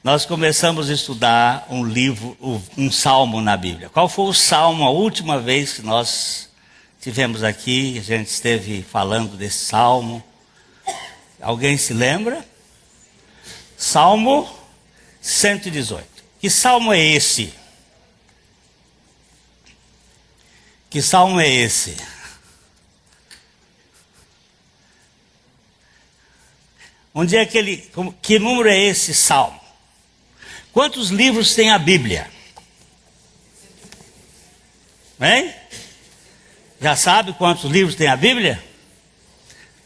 Nós começamos a estudar um livro, um salmo na Bíblia. Qual foi o salmo, a última vez que nós tivemos aqui? A gente esteve falando desse salmo. Alguém se lembra? Salmo 118. Que salmo é esse? Que salmo é esse? Onde é que número é esse salmo? Quantos livros tem a Bíblia? Hein? Já sabe quantos livros tem a Bíblia?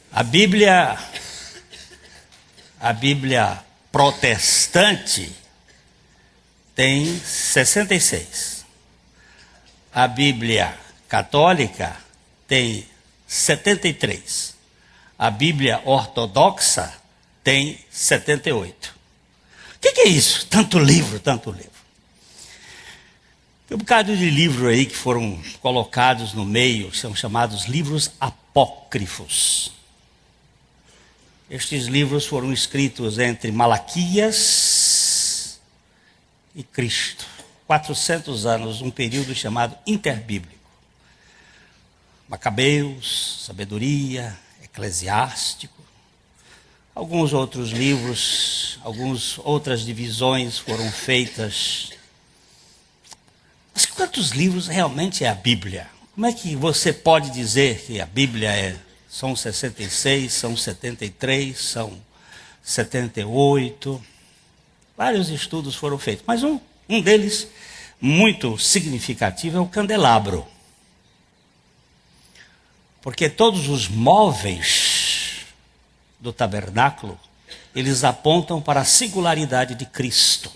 A Bíblia protestante tem 66. A Bíblia católica tem 73. A Bíblia ortodoxa tem 78. O que é isso? Tanto livro, tanto livro. Tem um bocado de livro aí que foram colocados no meio, são chamados livros apócrifos. Estes livros foram escritos entre Malaquias e Cristo. 400 anos, um período chamado interbíblico. Macabeus, Sabedoria, Eclesiástico. Alguns outros livros, algumas outras divisões foram feitas. Mas quantos livros realmente é a Bíblia? Como é que você pode dizer que a Bíblia são 66, são 73, são 78? Vários estudos foram feitos, mas um deles, muito significativo, é o candelabro. Porque todos os móveis do tabernáculo, eles apontam para a singularidade de Cristo,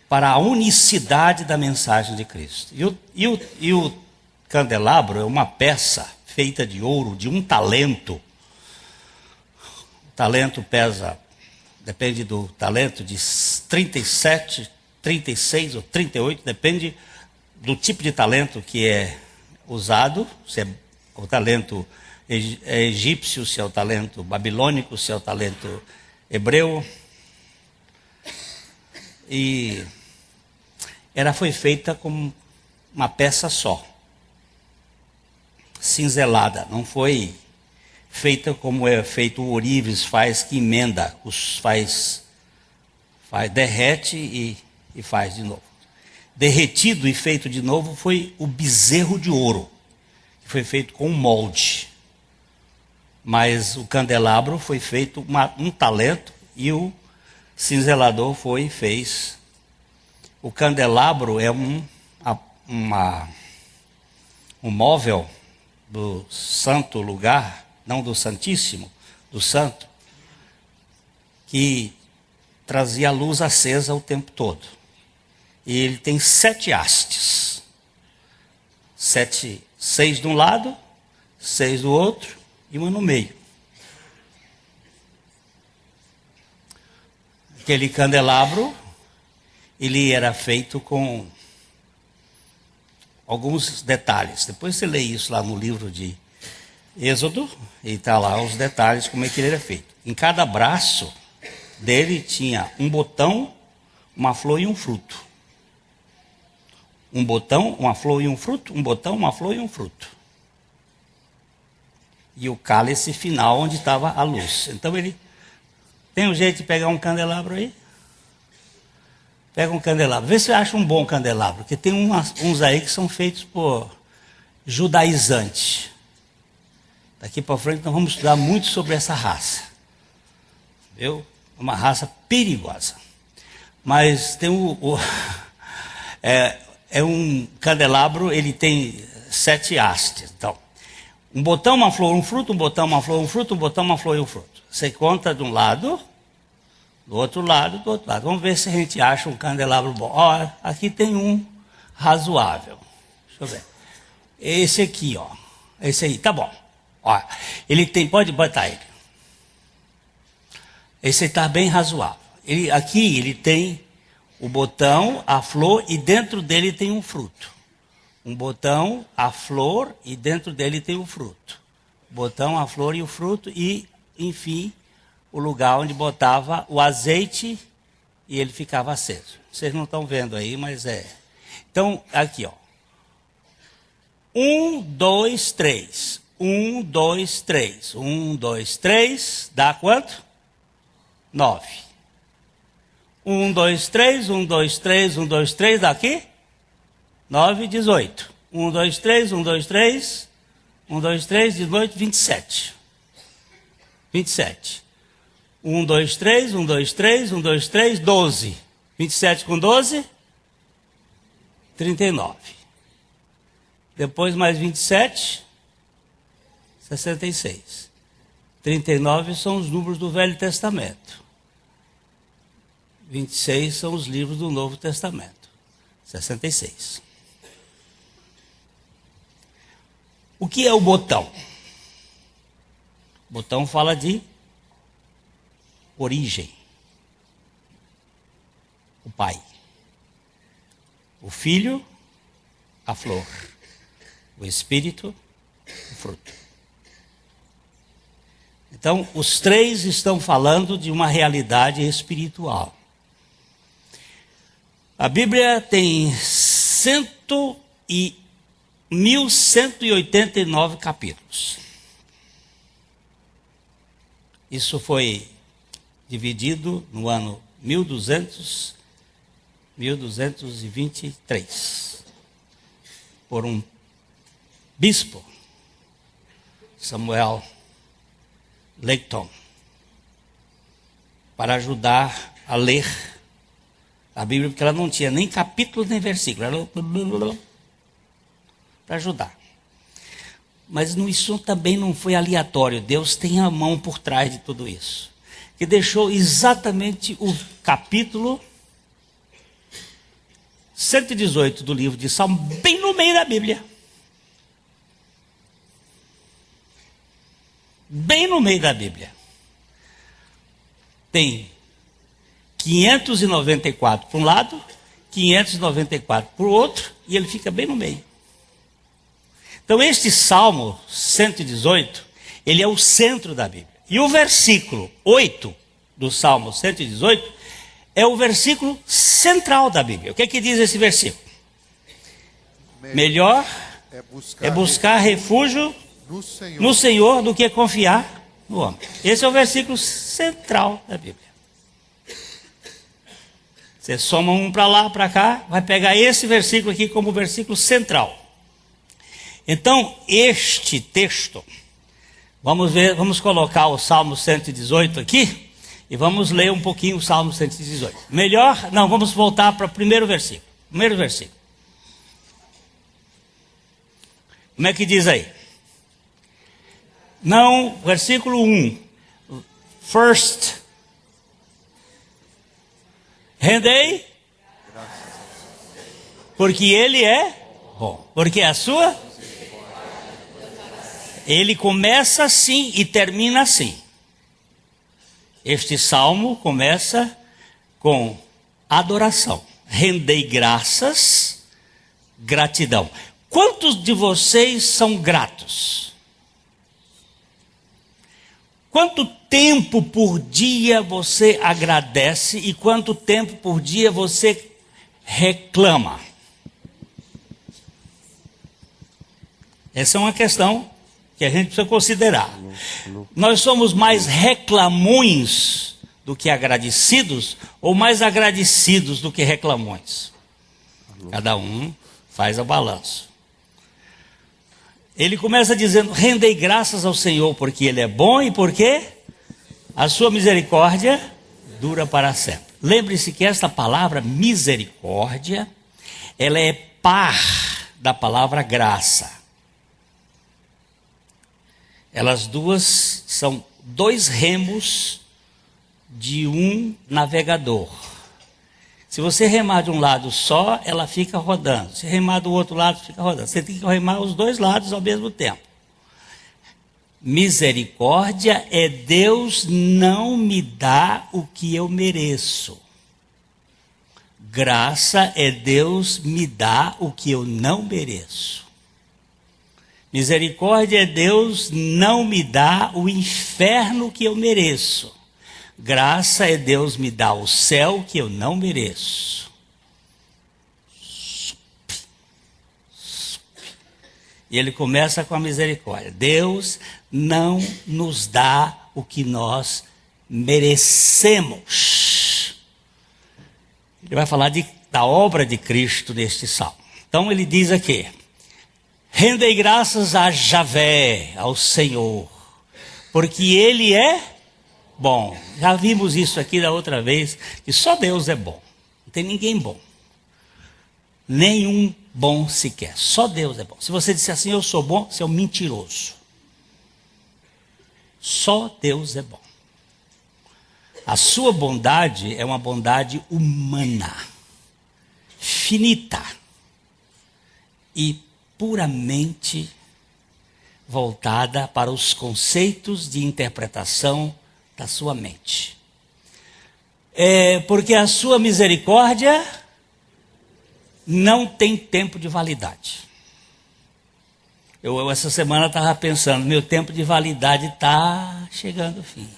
para a unicidade da mensagem de Cristo. E o candelabro é uma peça feita de ouro, de um talento. O talento pesa, depende do talento, de 37, 36 ou 38, depende do tipo de talento que é usado, se é o talento egípcio, se é o talento babilônico, se é o talento hebreu. E ela foi feita com uma peça só, cinzelada, não foi feita como é feito o ourives faz, que emenda, derrete e faz de novo. Derretido e feito de novo foi o bezerro de ouro, que foi feito com um molde. Mas o candelabro foi feito um talento e o cinzelador fez. O candelabro é um móvel do santo lugar, não do santíssimo, do santo, que trazia a luz acesa o tempo todo. E ele tem 7 hastes. 6 de um lado, 6 do outro e uma no meio. Aquele candelabro, ele era feito com alguns detalhes. Depois você lê isso lá no livro de Êxodo, e está lá os detalhes, como é que ele era feito. Em cada braço dele tinha um botão, uma flor e um fruto. Um botão, uma flor e um fruto, um botão, uma flor e um fruto. E o cálice final onde estava a luz. Então ele tem um jeito de pegar um candelabro aí? Pega um candelabro. Vê se você acha um bom candelabro. Porque tem uns aí que são feitos por judaizantes. Daqui para frente nós vamos estudar muito sobre essa raça. Viu? Uma raça perigosa. Mas tem é um candelabro, ele tem 7 hastes. Então, um botão, uma flor, um fruto, um botão, uma flor, um fruto, um botão, uma flor e um fruto. Você conta de um lado, do outro lado, do outro lado. Vamos ver se a gente acha um candelabro bom. Ó, aqui tem um razoável. Deixa eu ver. Esse aqui, ó. Esse aí, tá bom. Ó, ele tem, pode botar ele. Esse aí está bem razoável. Aqui ele tem o botão, a flor e dentro dele tem um fruto. Um botão, a flor e dentro dele tem o fruto. O botão, a flor e o fruto e, enfim, o lugar onde botava o azeite e ele ficava aceso. Vocês não estão vendo aí, mas é. Então, aqui, ó. 1, 2, 3. 1, 2, 3. 1, 2, 3. Dá quanto? 9. 1, 2, 3. 1, 2, 3. 1, 2, 3. Dá aqui? 9, 18. 1, 2, 3. 1, 2, 3. 1, 2, 3. 18, 27. 27. 1, 2, 3. 1, 2, 3. 1, 2, 3. 12. 27 com 12. 39. Depois mais 27. 66. 39 são os números do Velho Testamento. 26 são os livros do Novo Testamento. 66. O que é o botão? O botão fala de origem. O pai. O filho, a flor. O espírito, o fruto. Então, os três estão falando de uma realidade espiritual. A Bíblia tem 1.189 capítulos. Isso foi dividido no ano 1223 por um bispo, Samuel Leighton, para ajudar a ler a Bíblia, porque ela não tinha nem capítulos nem versículos, para ajudar. Mas isso também não foi aleatório. Deus tem a mão por trás de tudo isso, que deixou exatamente o capítulo 118 do livro de Salmo bem no meio da Bíblia. Bem no meio da Bíblia. Tem 594 para um lado, 594 para o outro, e ele fica bem no meio. Então este Salmo 118, ele é o centro da Bíblia. E o versículo 8 do Salmo 118 é o versículo central da Bíblia. O que é que diz esse versículo? Melhor é buscar refúgio no Senhor do que confiar no homem. Esse é o versículo central da Bíblia. Você soma um para lá, para cá, vai pegar esse versículo aqui como versículo central. Então, este texto, vamos colocar o Salmo 118 aqui, e vamos ler um pouquinho o Salmo 118. Vamos voltar para o primeiro versículo. Primeiro versículo. Como é que diz aí? Não, versículo 1. First. Rendei. Porque ele é bom. Porque a sua. Ele começa assim e termina assim. Este salmo começa com adoração. Rendei graças, gratidão. Quantos de vocês são gratos? Quanto tempo por dia você agradece e quanto tempo por dia você reclama? Essa é uma questão que a gente precisa considerar. Nós somos mais reclamões do que agradecidos ou mais agradecidos do que reclamões? Cada um faz a balança. Ele começa dizendo: rendei graças ao Senhor porque Ele é bom e porque a sua misericórdia dura para sempre. Lembre-se que esta palavra misericórdia, ela é par da palavra graça. Elas duas são dois remos de um navegador. Se você remar de um lado só, ela fica rodando. Se remar do outro lado, fica rodando. Você tem que remar os dois lados ao mesmo tempo. Misericórdia é Deus não me dá o que eu mereço. Graça é Deus me dá o que eu não mereço. Misericórdia é Deus não me dá o inferno que eu mereço. Graça é Deus me dar o céu que eu não mereço. E ele começa com a misericórdia. Deus não nos dá o que nós merecemos. Ele vai falar da obra de Cristo neste salmo. Então ele diz aqui: rendei graças a Javé, ao Senhor, porque Ele é bom. Já vimos isso aqui da outra vez, que só Deus é bom. Não tem ninguém bom. Nenhum bom sequer. Só Deus é bom. Se você disser assim, eu sou bom, você é um mentiroso. Só Deus é bom. A sua bondade é uma bondade humana, finita e puramente voltada para os conceitos de interpretação da sua mente. Porque a sua misericórdia não tem tempo de validade. Eu essa semana estava pensando, meu tempo de validade está chegando ao fim.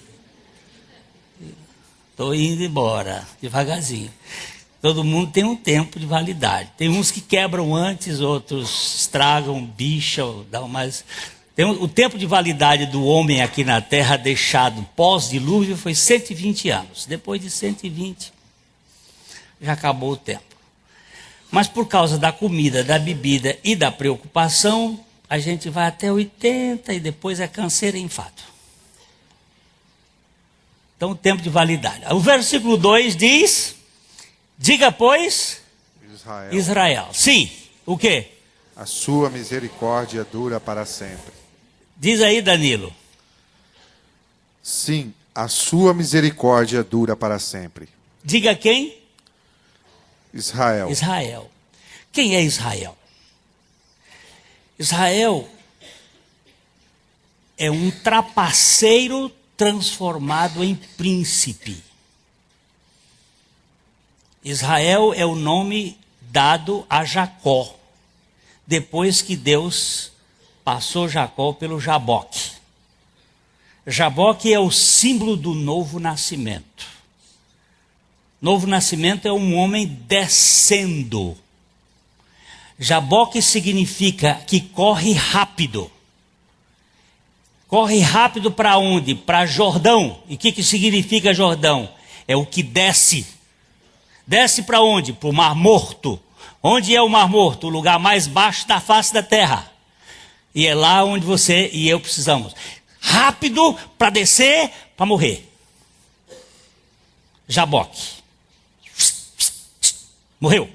Estou indo embora, devagarzinho. Todo mundo tem um tempo de validade. Tem uns que quebram antes, outros estragam, bicham, dão mais. O tempo de validade do homem aqui na terra deixado pós-dilúvio foi 120 anos. Depois de 120, já acabou o tempo. Mas por causa da comida, da bebida e da preocupação, a gente vai até 80 e depois é câncer e infarto. Então, o tempo de validade. O versículo 2 diz: diga, pois, Israel. Sim, o quê? A sua misericórdia dura para sempre. Diz aí, Danilo. Sim, a sua misericórdia dura para sempre. Diga quem? Israel. Israel. Quem é Israel? Israel é um trapaceiro transformado em príncipe. Israel é o nome dado a Jacó, depois que Deus passou Jacó pelo Jaboque. Jaboque é o símbolo do novo nascimento. Novo nascimento é um homem descendo. Jaboque significa que corre rápido. Corre rápido para onde? Para Jordão. E o que significa Jordão? É o que desce. Desce para onde? Para o Mar Morto. Onde é o Mar Morto? O lugar mais baixo da face da terra. E é lá onde você e eu precisamos. Rápido para descer, para morrer. Jaboque. Morreu.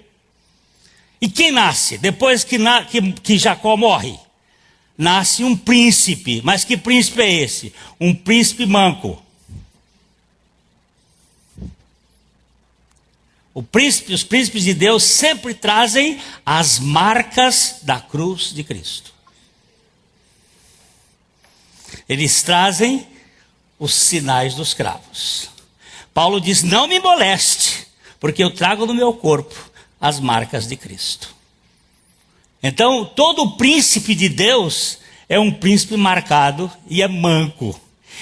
E quem nasce? Depois que Jacó morre, nasce um príncipe. Mas que príncipe é esse? Um príncipe manco. Os príncipes de Deus sempre trazem as marcas da cruz de Cristo. Eles trazem os sinais dos cravos. Paulo diz, não me moleste, porque eu trago no meu corpo as marcas de Cristo. Então, todo príncipe de Deus é um príncipe marcado e é manco.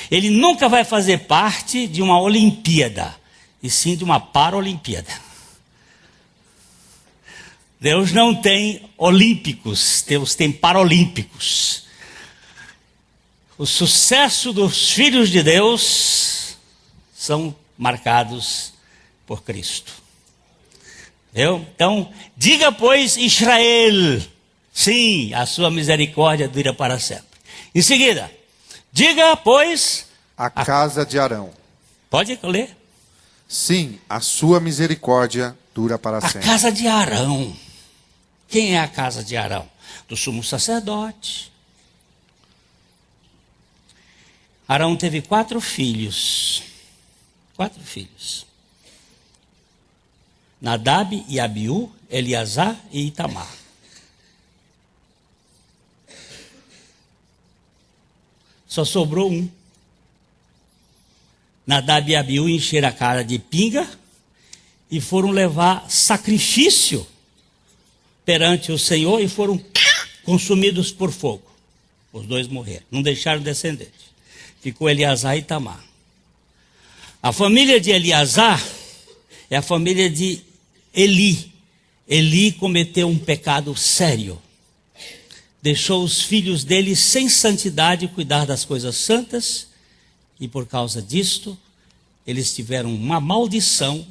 Ele nunca vai fazer parte de uma Olimpíada, e sim de uma Paralimpíada. Deus não tem olímpicos, Deus tem paralímpicos. O sucesso dos filhos de Deus são marcados por Cristo. Entendeu? Então, diga, pois, Israel, sim, a sua misericórdia dura para sempre. Em seguida, diga, pois, a casa de Arão. Pode ler? Sim, a sua misericórdia dura para sempre. A casa de Arão. Quem é a casa de Arão? Do sumo sacerdote. Arão teve 4 filhos. 4 filhos. Nadab e Abiú, Eleazar e Itamar. Só sobrou um. Nadab e Abiú encheram a cara de pinga e foram levar sacrifício perante o Senhor e foram consumidos por fogo. Os 2 morreram, não deixaram descendente. Ficou Eleazar e Itamar. A família de Eleazar é a família de Eli. Eli cometeu um pecado sério. Deixou os filhos dele sem santidade cuidar das coisas santas. E por causa disto, eles tiveram uma maldição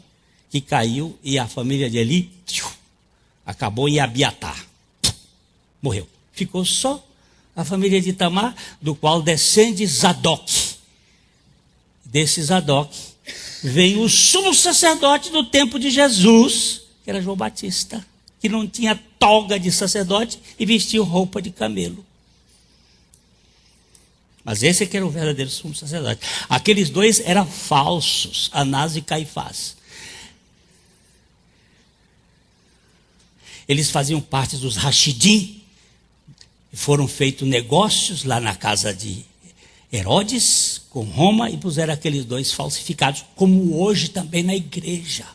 que caiu e a família de Eli acabou em Abiatar. Morreu. Ficou só a família de Tamar, do qual descende Zadok. Desse Zadok vem o sumo sacerdote do tempo de Jesus, que era João Batista, que não tinha toga de sacerdote e vestia roupa de camelo. Mas esse é que era o verdadeiro sumo sacerdote. Aqueles dois eram falsos, Anás e Caifás. Eles faziam parte dos Rachidim. Foram feitos negócios lá na casa de Herodes com Roma e puseram aqueles dois falsificados, como hoje também na igreja.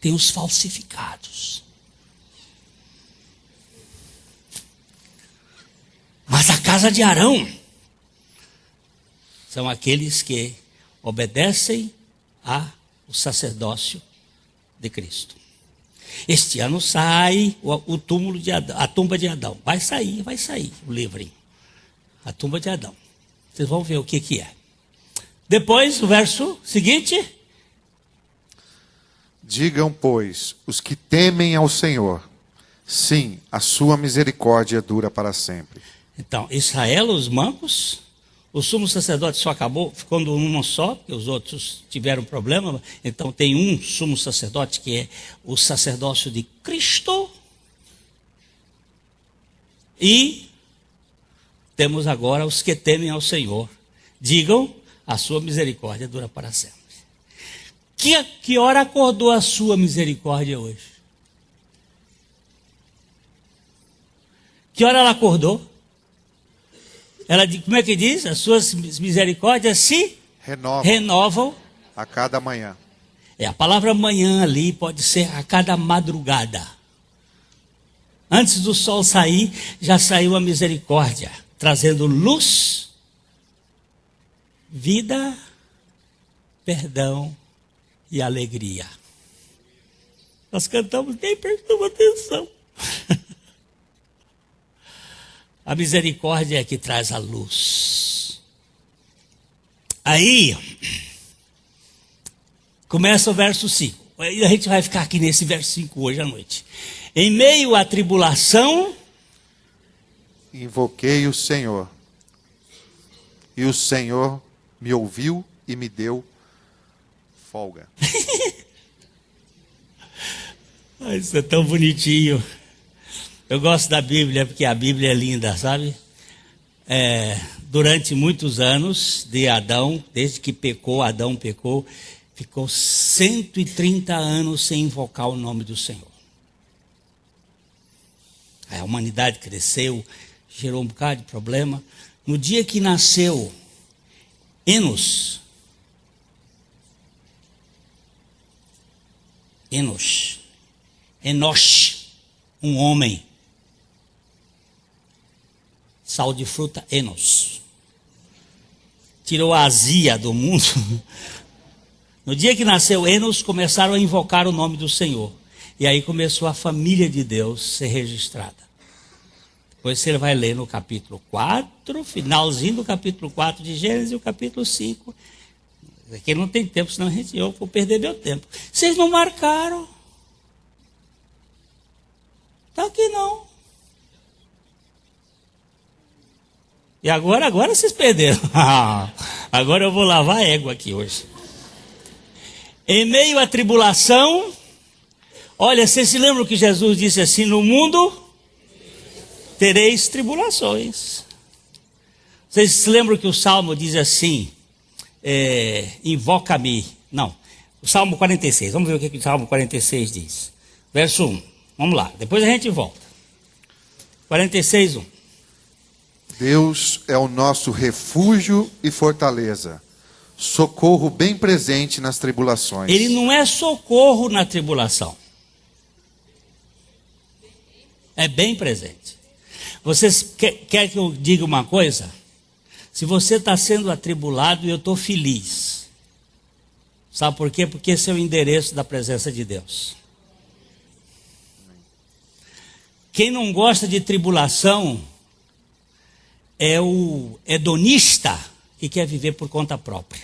Tem os falsificados. Mas a casa de Arão são aqueles que obedecem ao sacerdócio de Cristo. Este ano sai o túmulo de Adão, a tumba de Adão. Vai sair o livrinho. A tumba de Adão. Vocês vão ver o que é. Depois, o verso seguinte. Digam, pois, os que temem ao Senhor, sim, a sua misericórdia dura para sempre. Então, Israel, os mancos, o sumo sacerdote só acabou ficando um só, porque os outros tiveram problema. Então tem um sumo sacerdote que é o sacerdócio de Cristo. E temos agora os que temem ao Senhor. Digam, a sua misericórdia dura para sempre. Que hora acordou a sua misericórdia hoje? Que hora ela acordou? Ela, como é que diz? As suas misericórdias se renovam a cada manhã. A palavra manhã ali pode ser a cada madrugada. Antes do sol sair, já saiu a misericórdia, trazendo luz, vida, perdão e alegria. Nós cantamos, nem prestou atenção. A misericórdia é que traz a luz. Aí, começa o verso 5. E a gente vai ficar aqui nesse verso 5 hoje à noite. Em meio à tribulação, invoquei o Senhor. E o Senhor me ouviu e me deu folga. Isso é tão bonitinho. Eu gosto da Bíblia porque a Bíblia é linda, sabe? Durante muitos anos de Adão, desde que Adão pecou, ficou 130 anos sem invocar o nome do Senhor. A humanidade cresceu, gerou um bocado de problema. No dia que nasceu Enosh, um homem, sal de fruta Enosh, tirou a azia do mundo. No dia que nasceu Enosh, começaram a invocar o nome do Senhor. E aí começou a família de Deus ser registrada. Depois você vai ler no capítulo 4, finalzinho do capítulo 4 de Gênesis e o capítulo 5. Aqui não tem tempo, senão eu vou perder meu tempo. Vocês não marcaram? Está aqui não. E agora vocês perderam. Agora eu vou lavar a égua aqui hoje. Em meio à tribulação, olha, vocês se lembram que Jesus disse assim: no mundo tereis tribulações. Vocês se lembram que o Salmo diz assim, invoca-me. Não, o Salmo 46, vamos ver o que o Salmo 46 diz. Verso 1, vamos lá, depois a gente volta. 46, 1. Deus é o nosso refúgio e fortaleza, socorro bem presente nas tribulações. Ele não é socorro na tribulação. É bem presente. Vocês querem que eu diga uma coisa? Se você está sendo atribulado, eu estou feliz. Sabe por quê? Porque esse é o endereço da presença de Deus. Quem não gosta de tribulação é o hedonista que quer viver por conta própria.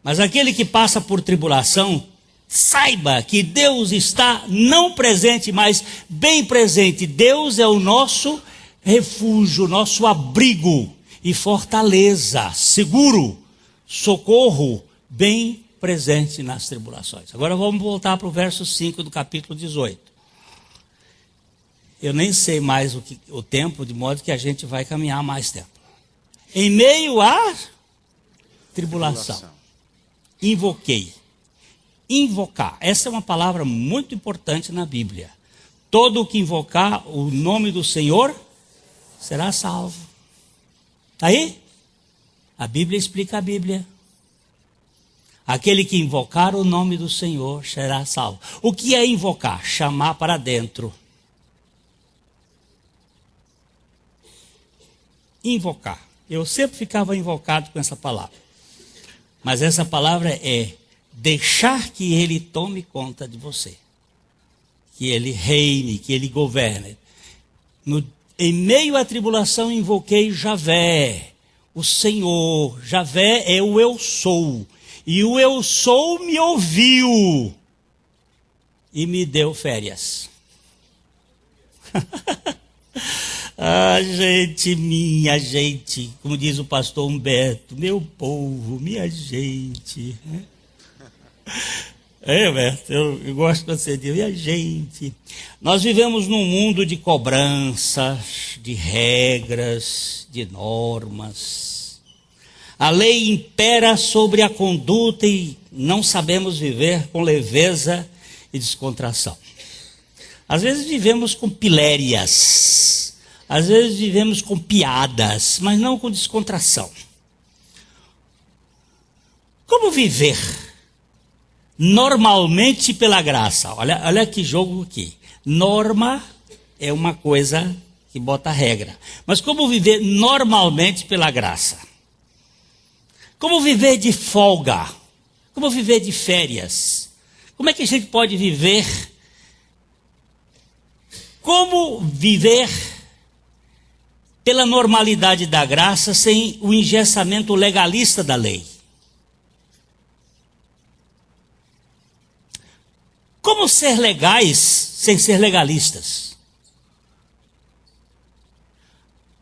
Mas aquele que passa por tribulação, saiba que Deus está não presente, mas bem presente. Deus é o nosso refúgio, nosso abrigo e fortaleza, seguro, socorro, bem presente nas tribulações. Agora vamos voltar para o verso 5 do capítulo 18. Eu nem sei mais o tempo, de modo que a gente vai caminhar mais tempo. Em meio à tribulação, invoquei. Invocar, essa é uma palavra muito importante na Bíblia. Todo o que invocar o nome do Senhor será salvo. Está aí? A Bíblia explica a Bíblia. Aquele que invocar o nome do Senhor será salvo. O que é invocar? Chamar para dentro. Invocar. Eu sempre ficava invocado com essa palavra. Mas essa palavra é deixar que Ele tome conta de você. Que Ele reine, que Ele governe. Em meio à tribulação invoquei Javé, o Senhor. Javé é o eu sou. E o eu sou me ouviu e me deu férias. Ah, gente, minha gente, como diz o pastor Humberto, meu povo, minha gente. É, Humberto, eu gosto de você dizer, minha gente. Nós vivemos num mundo de cobranças, de regras, de normas. A lei impera sobre a conduta e não sabemos viver com leveza e descontração. Às vezes vivemos com pilérias, às vezes vivemos com piadas, mas não com descontração. Como viver normalmente pela graça? Olha que jogo aqui. Norma é uma coisa que bota regra. Mas como viver normalmente pela graça? Como viver de folga? Como viver de férias? Como é que a gente pode viver? Como viver pela normalidade da graça sem o engessamento legalista da lei? Como ser legais sem ser legalistas?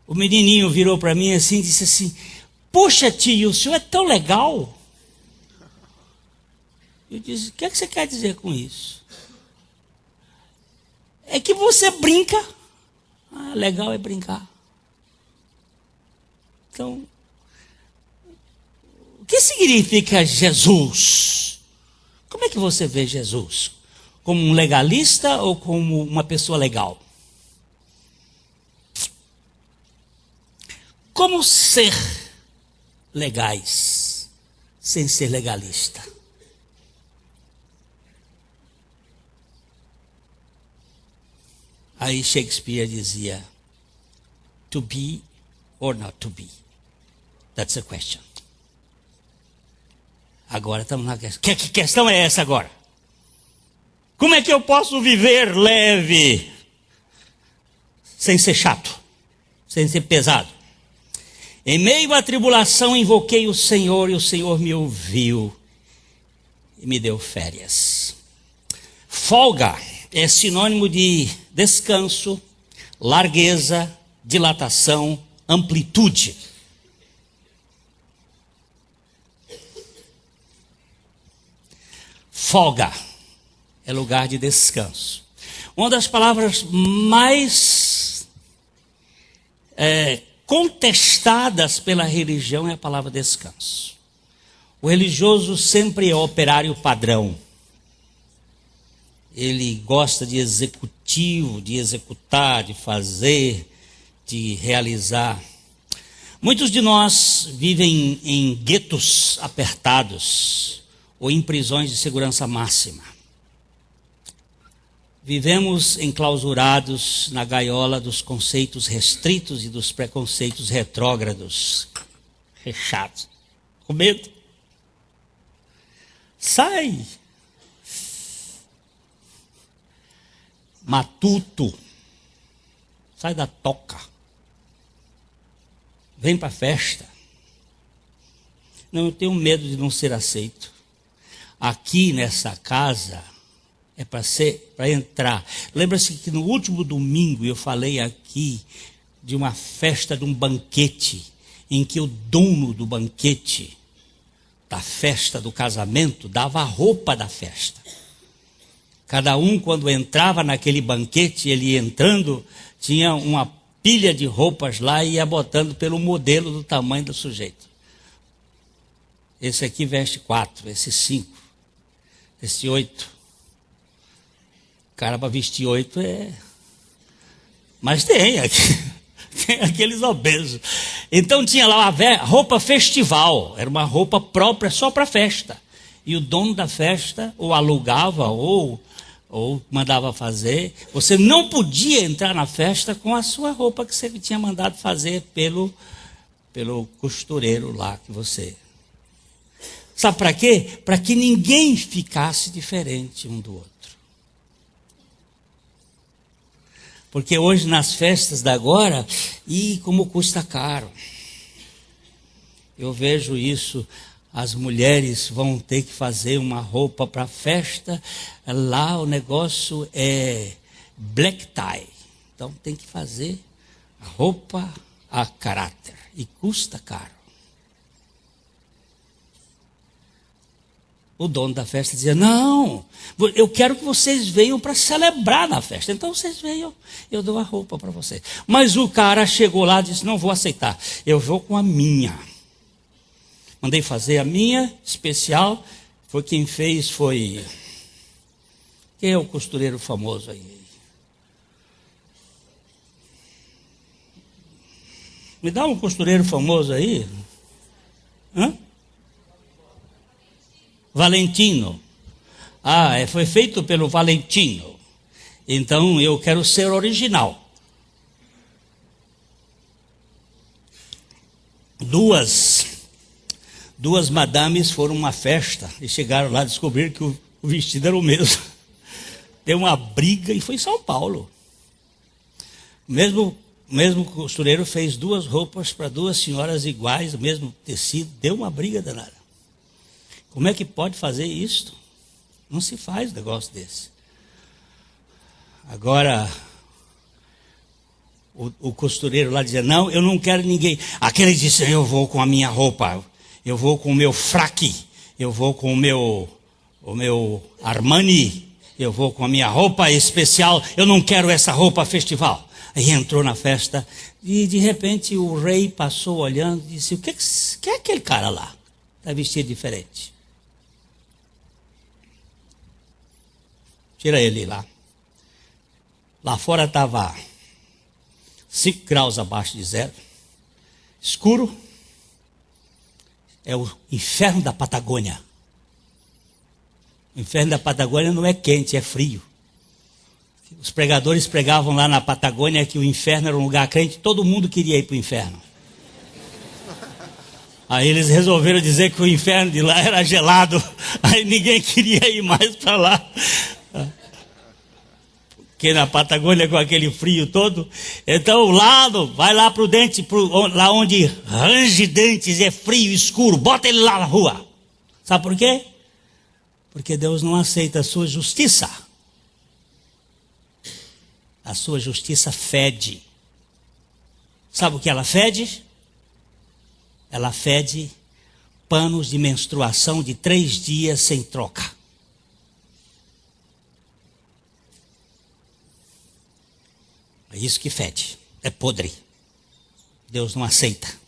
O menininho virou para mim assim e disse assim: "Puxa, tio, o senhor é tão legal." Eu disse: "O que é que você quer dizer com isso?" "É que você brinca." "Ah, legal é brincar." Então, o que significa Jesus? Como é que você vê Jesus? Como um legalista ou como uma pessoa legal? Como ser legais sem ser legalista? Aí Shakespeare dizia: "To be or not to be? That's a question." Agora estamos na questão. Que questão é essa agora? Como é que eu posso viver leve, sem ser chato, sem ser pesado? Em meio à tribulação invoquei o Senhor e o Senhor me ouviu e me deu férias. Folga é sinônimo de descanso, largueza, dilatação, amplitude. Folga é lugar de descanso. Uma das palavras mais contestadas pela religião é a palavra descanso. O religioso sempre é operário padrão. Ele gosta de executivo, de executar, de fazer, de realizar. Muitos de nós vivem em guetos apertados ou em prisões de segurança máxima. Vivemos enclausurados na gaiola dos conceitos restritos e dos preconceitos retrógrados, fechados, com medo. Sai! Matuto, sai da toca. Vem para a festa. Não, eu tenho medo de não ser aceito. Aqui nessa casa é para entrar. Lembra-se que no último domingo eu falei aqui de uma festa, de um banquete, em que o dono do banquete, da festa do casamento, dava a roupa da festa. Cada um, quando entrava naquele banquete, ele entrando, tinha uma pilha de roupas lá e ia botando pelo modelo do tamanho do sujeito. Esse aqui veste 4, esse 5, esse 8. Cara, para vestir 8 é... Mas tem aqueles obesos. Então tinha lá uma roupa festival, era uma roupa própria só para festa. E o dono da festa ou alugava ou mandava fazer. Você não podia entrar na festa com a sua roupa que você tinha mandado fazer pelo costureiro lá que você... Sabe para quê? Para que ninguém ficasse diferente um do outro. Porque hoje nas festas da agora, como custa caro. Eu vejo isso, as mulheres vão ter que fazer uma roupa para festa, lá o negócio é black tie. Então tem que fazer a roupa a caráter e custa caro. O dono da festa dizia, não, eu quero que vocês venham para celebrar na festa. Então vocês venham, eu dou a roupa para vocês. Mas o cara chegou lá e disse, não vou aceitar, eu vou com a minha. Mandei fazer a minha, especial. Foi quem fez, foi... Quem é o costureiro famoso aí? Me dá um costureiro famoso aí. Hã? Valentino. Foi feito pelo Valentino. Então eu quero ser original. Duas madames foram a uma festa e chegaram lá e descobriram que o vestido era o mesmo. Deu uma briga e foi em São Paulo. O mesmo costureiro fez 2 roupas para 2 senhoras iguais, o mesmo tecido, deu uma briga danada. Como é que pode fazer isso? Não se faz um negócio desse. Agora, o costureiro lá dizia, não, eu não quero ninguém. Aquele disse, eu vou com a minha roupa, eu vou com o meu fraque, eu vou com o meu Armani, eu vou com a minha roupa especial, eu não quero essa roupa festival. Aí entrou na festa e de repente o rei passou olhando e disse, o que é aquele cara lá? Está vestido diferente. Tira ele lá. Lá fora estava 5 graus abaixo de zero. Escuro. É o inferno da Patagônia. O inferno da Patagônia não é quente, é frio. Os pregadores pregavam lá na Patagônia que o inferno era um lugar quente, todo mundo queria ir para o inferno. Aí eles resolveram dizer que o inferno de lá era gelado, aí ninguém queria ir mais para lá. Porque na Patagônia com aquele frio todo, então vai lá para o dente, lá onde range dentes, é frio, escuro, bota ele lá na rua. Sabe por quê? Porque Deus não aceita a sua justiça. A sua justiça fede. Sabe o que ela fede? Ela fede panos de menstruação de 3 dias sem troca. É isso que fede. É podre. Deus não aceita.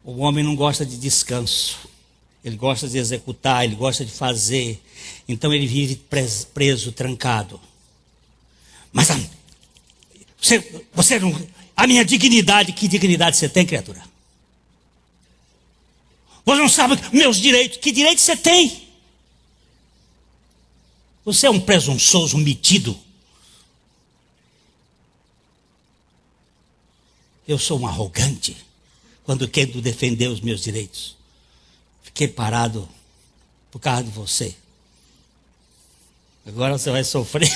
O homem não gosta de descanso. Ele gosta de executar, ele gosta de fazer. Então ele vive preso, trancado. Mas você não... A minha dignidade, que dignidade você tem, criatura? Você não sabe meus direitos, que direitos você tem? Você é um presunçoso, um metido. Eu sou um arrogante. quando quero defender os meus direitos. Fiquei parado por causa de você. Agora você vai sofrer.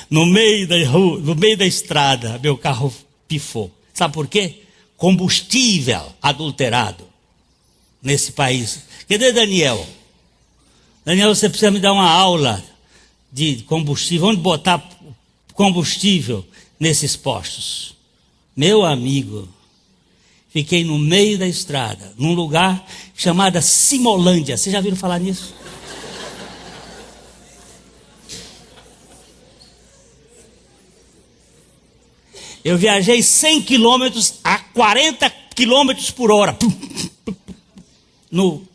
No meio da rua, no meio da estrada, meu carro pifou. Sabe por quê? Combustível adulterado nesse país. Cadê Daniel? Daniel, você precisa me dar uma aula de combustível. Onde botar combustível nesses postos? Meu amigo, fiquei no meio da estrada, num lugar chamado Simolândia. Vocês já viram falar nisso? Eu viajei 100 quilômetros a 40 quilômetros por hora. No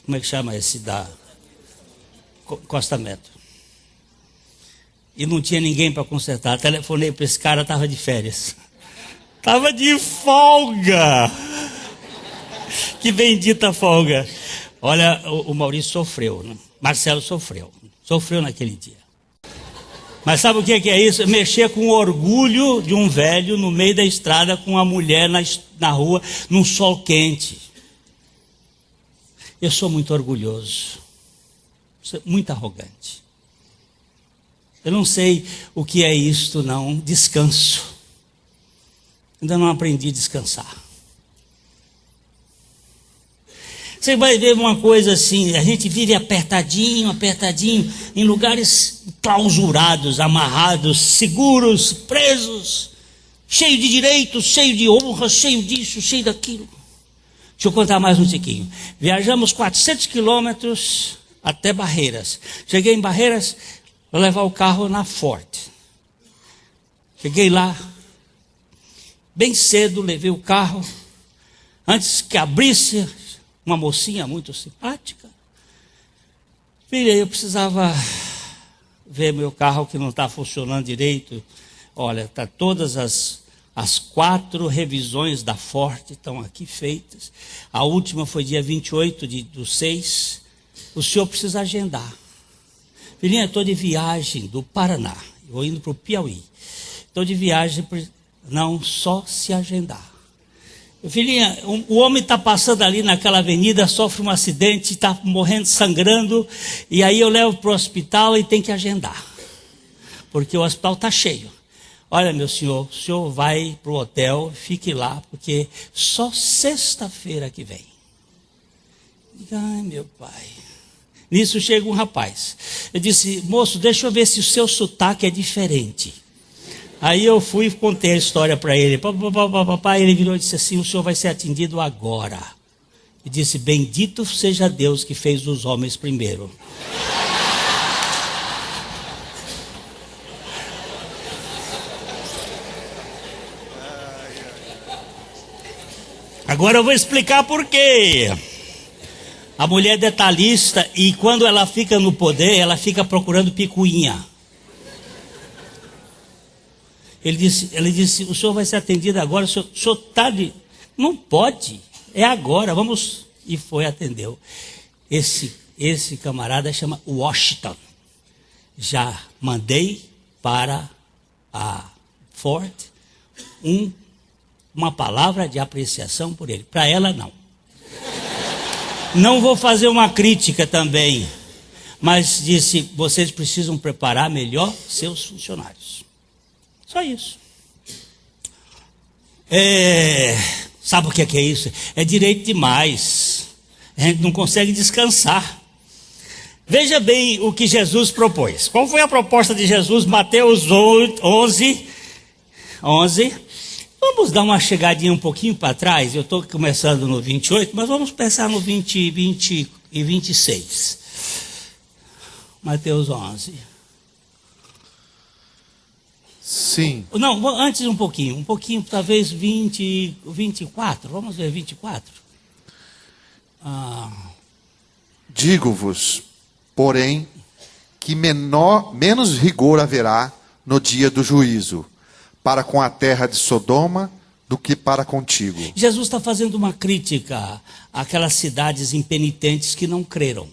como é que chama esse da acostamento? E não tinha ninguém para consertar. Telefonei para esse cara, estava de férias. Estava de folga. Que bendita folga. Olha, o Maurício sofreu, né? Marcelo sofreu. Sofreu naquele dia. Mas sabe o que é isso? Mexer com o orgulho de um velho no meio da estrada com uma mulher na rua, num sol quente. Eu sou muito orgulhoso. Sou muito arrogante. Eu não sei o que é isto, não. Descanso. Ainda não aprendi a descansar. Você vai ver uma coisa assim, a gente vive apertadinho, em lugares clausurados, amarrados, seguros, presos, cheio de direitos, cheio de honra, cheio disso, cheio daquilo. Deixa eu contar mais um tiquinho. Viajamos 400 quilômetros até Barreiras. Cheguei em Barreiras, vou levar o carro na Ford. Cheguei lá, bem cedo, levei o carro, antes que abrisse, uma mocinha muito simpática. Filha, eu precisava ver meu carro que não está funcionando direito. Olha, tá todas as 4 revisões da Ford estão aqui feitas. A última foi dia 28 do 6. O senhor precisa agendar. Filhinha, eu estou de viagem do Paraná. Eu vou indo para o Piauí. Estou de viagem, não, só se agendar. Filhinha, o homem está passando ali naquela avenida, sofre um acidente, está morrendo, sangrando, e aí eu levo para o hospital e tem que agendar, porque o hospital está cheio. Olha, meu senhor, o senhor vai para o hotel, fique lá, porque só sexta-feira que vem. Ai, meu pai. Nisso chega um rapaz. Eu disse, moço, deixa eu ver se o seu sotaque é diferente. Aí eu fui e contei a história para ele. Papai, ele virou e disse assim, o senhor vai ser atendido agora. E disse, bendito seja Deus que fez os homens primeiro. Agora eu vou explicar por quê. A mulher é detalhista e quando ela fica no poder, ela fica procurando picuinha. Ele disse, o senhor vai ser atendido agora, o senhor está de... Não pode, é agora, vamos... E foi, atendeu. Esse camarada chama Washington. Já mandei para a Ford uma palavra de apreciação por ele. Para ela, não. Não vou fazer uma crítica também, mas disse, vocês precisam preparar melhor seus funcionários. Só isso. Sabe o que é isso? É direito demais. A gente não consegue descansar. Veja bem o que Jesus propôs. Qual foi a proposta de Jesus? Mateus 11. Vamos dar uma chegadinha um pouquinho para trás. Eu estou começando no 28, mas vamos pensar no 20 e 26. Mateus 11. Sim. Não, antes um pouquinho, talvez 24, vamos ver 24. Digo-vos, porém, que menos rigor haverá no dia do juízo, para com a terra de Sodoma, do que para contigo. Jesus está fazendo uma crítica àquelas cidades impenitentes que não creram.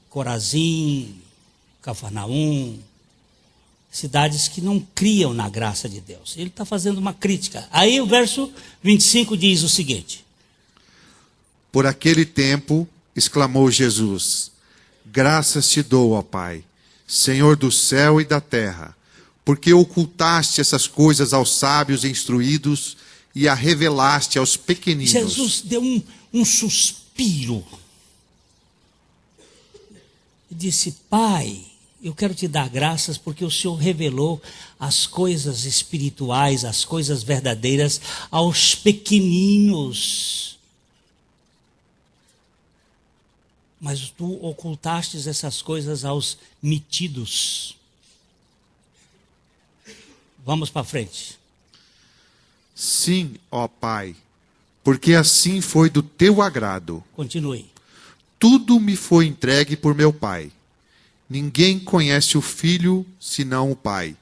Corazim, Cafarnaum, cidades que não criam na graça de Deus. Ele está fazendo uma crítica. Aí o verso 25 diz o seguinte: Por aquele tempo, exclamou Jesus, graças te dou, ó Pai, Senhor do céu e da terra, porque ocultaste essas coisas aos sábios e instruídos e a revelaste aos pequeninos. Jesus deu um suspiro. E disse: Pai, eu quero te dar graças porque o Senhor revelou as coisas espirituais, as coisas verdadeiras aos pequeninos. Mas tu ocultastes essas coisas aos metidos. Vamos para frente. Sim, ó Pai, porque assim foi do teu agrado. Continue. Tudo me foi entregue por meu Pai. Ninguém conhece o Filho, senão o Pai.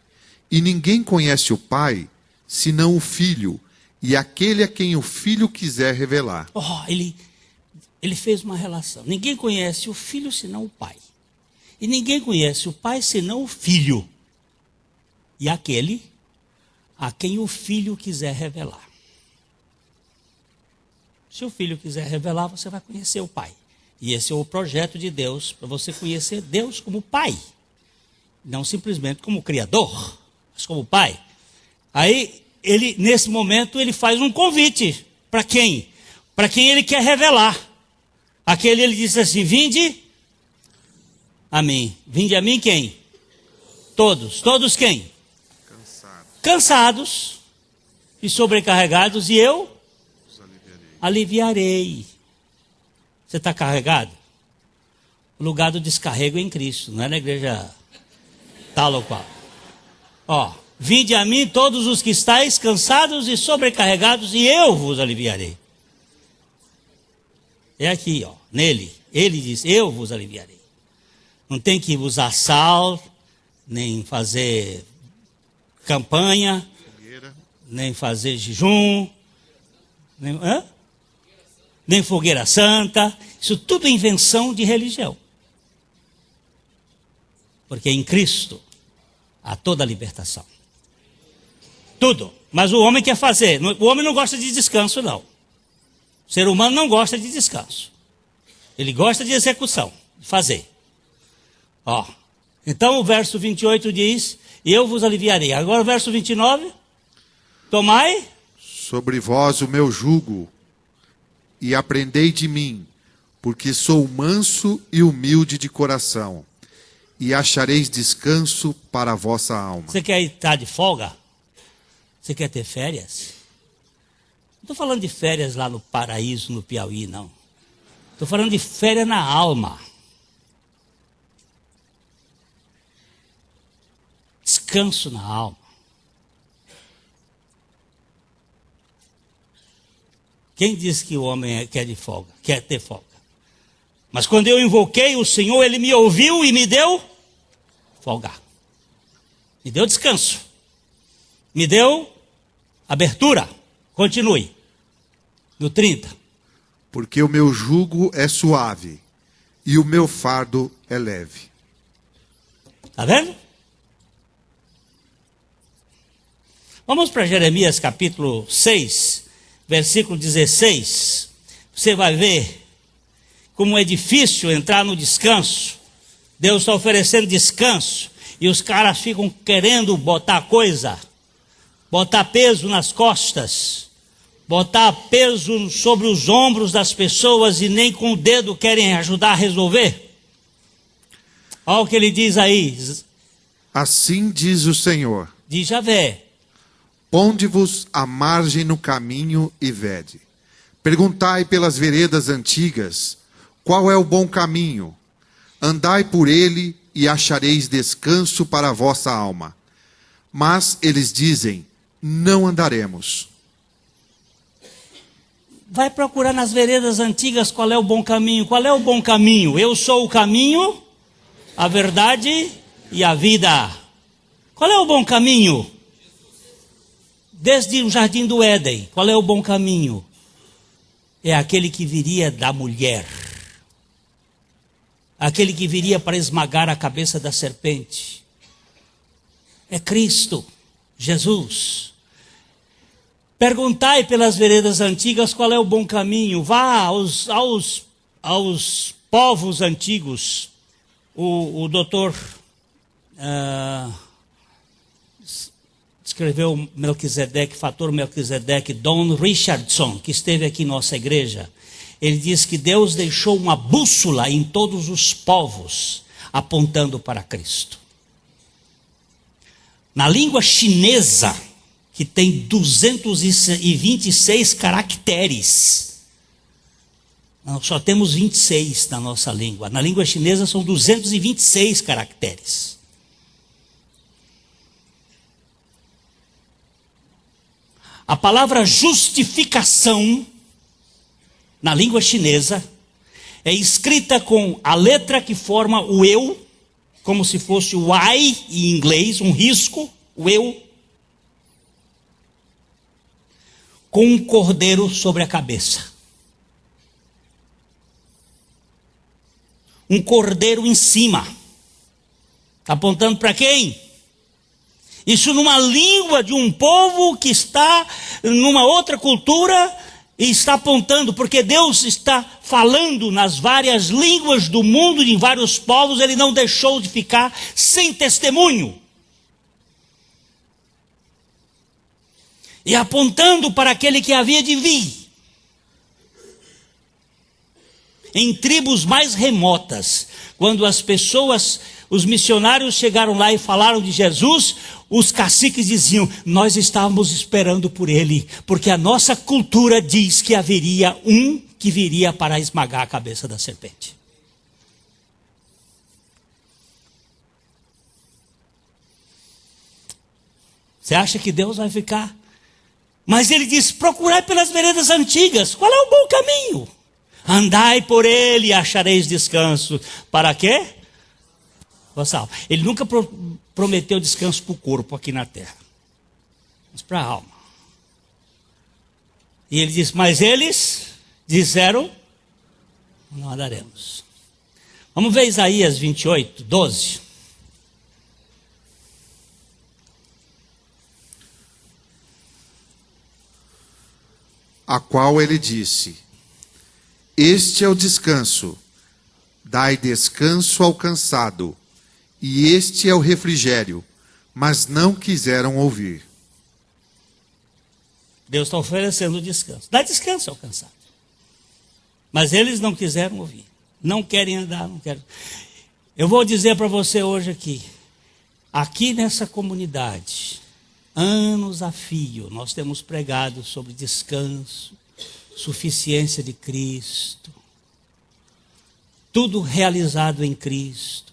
E ninguém conhece o Pai, senão o Filho, e aquele a quem o Filho quiser revelar. Ele fez uma relação. Ninguém conhece o Filho, senão o Pai. E ninguém conhece o Pai, senão o Filho. E aquele a quem o Filho quiser revelar. Se o Filho quiser revelar, você vai conhecer o Pai. E esse é o projeto de Deus, para você conhecer Deus como Pai. Não simplesmente como Criador, mas como Pai. Aí, nesse momento, ele faz um convite. Para quem? Para quem ele quer revelar. Aquele ele disse assim: vinde a mim. Vinde a mim quem? Todos. Todos quem? Cansados e sobrecarregados, e eu aliviarei. Você está carregado? O lugar do descarrego é em Cristo, não é na igreja tal ou qual. Vinde a mim todos os que estáis cansados e sobrecarregados, e eu vos aliviarei. É aqui, nele. Ele diz: eu vos aliviarei. Não tem que usar sal, nem fazer campanha, nem fazer jejum, nem fogueira santa. Isso tudo é invenção de religião. Porque em Cristo há toda a libertação. Tudo. Mas o homem quer fazer. O homem não gosta de descanso, não. O ser humano não gosta de descanso. Ele gosta de execução, de fazer. Então o verso 28 diz: e eu vos aliviarei. Agora o verso 29. Tomai sobre vós o meu jugo, e aprendei de mim, porque sou manso e humilde de coração, e achareis descanso para a vossa alma. Você quer estar de folga? Você quer ter férias? Não estou falando de férias lá no paraíso, no Piauí, não. Estou falando de férias na alma. Descanso na alma. Quem disse que o homem quer de folga? Quer ter folga. Mas quando eu invoquei o Senhor, Ele me ouviu e me deu folga. Me deu descanso. Me deu abertura. Continue. No 30. Porque o meu jugo é suave e o meu fardo é leve. Está vendo? Vamos para Jeremias capítulo 6, versículo 16. Você vai ver como é difícil entrar no descanso. Deus está oferecendo descanso e os caras ficam querendo botar coisa, botar peso nas costas, botar peso sobre os ombros das pessoas e nem com o dedo querem ajudar a resolver. Olha o que ele diz aí. Assim diz o Senhor. Diz Javé: ponde-vos à margem no caminho e vede. Perguntai pelas veredas antigas, qual é o bom caminho? Andai por ele e achareis descanso para a vossa alma. Mas eles dizem: não andaremos. Vai procurar nas veredas antigas qual é o bom caminho. Qual é o bom caminho? Eu sou o caminho, a verdade e a vida. Qual é o bom caminho? Desde o jardim do Éden, qual é o bom caminho? É aquele que viria da mulher. Aquele que viria para esmagar a cabeça da serpente. é Cristo, Jesus. Perguntai pelas veredas antigas qual é o bom caminho. Vá aos povos antigos. O doutor escreveu Melquisedeque, fator Melquisedeque, Don Richardson, que esteve aqui em nossa igreja. Ele diz que Deus deixou uma bússola em todos os povos, apontando para Cristo. Na língua chinesa, que tem 226 caracteres, nós só temos 26 na nossa língua. Na língua chinesa são 226 caracteres. A palavra justificação, na língua chinesa, é escrita com a letra que forma o eu, como se fosse o I em inglês, um risco, o eu, com um cordeiro sobre a cabeça. Um cordeiro em cima. Está apontando para quem? Isso numa língua de um povo que está numa outra cultura e está apontando, porque Deus está falando nas várias línguas do mundo, em vários povos, Ele não deixou de ficar sem testemunho. E apontando para aquele que havia de vir. Em tribos mais remotas, quando as pessoas, os missionários chegaram lá e falaram de Jesus, os caciques diziam, nós estávamos esperando por ele, porque a nossa cultura diz que haveria um que viria para esmagar a cabeça da serpente. Você acha que Deus vai ficar? Mas ele diz, procurai pelas veredas antigas, qual é o bom caminho? Andai por ele e achareis descanso. Para quê? Ele nunca prometeu descanso para o corpo aqui na terra, mas para a alma. E ele diz, mas eles disseram, não andaremos. Vamos ver Isaías 28, 12. A qual ele disse, este é o descanso, dai descanso ao cansado, e este é o refrigério, mas não quiseram ouvir. Deus está oferecendo descanso. Dá descanso ao cansado. Mas eles não quiseram ouvir. Não querem andar, não querem. Eu vou dizer para você hoje aqui nessa comunidade, anos a fio, nós temos pregado sobre descanso, suficiência de Cristo, tudo realizado em Cristo.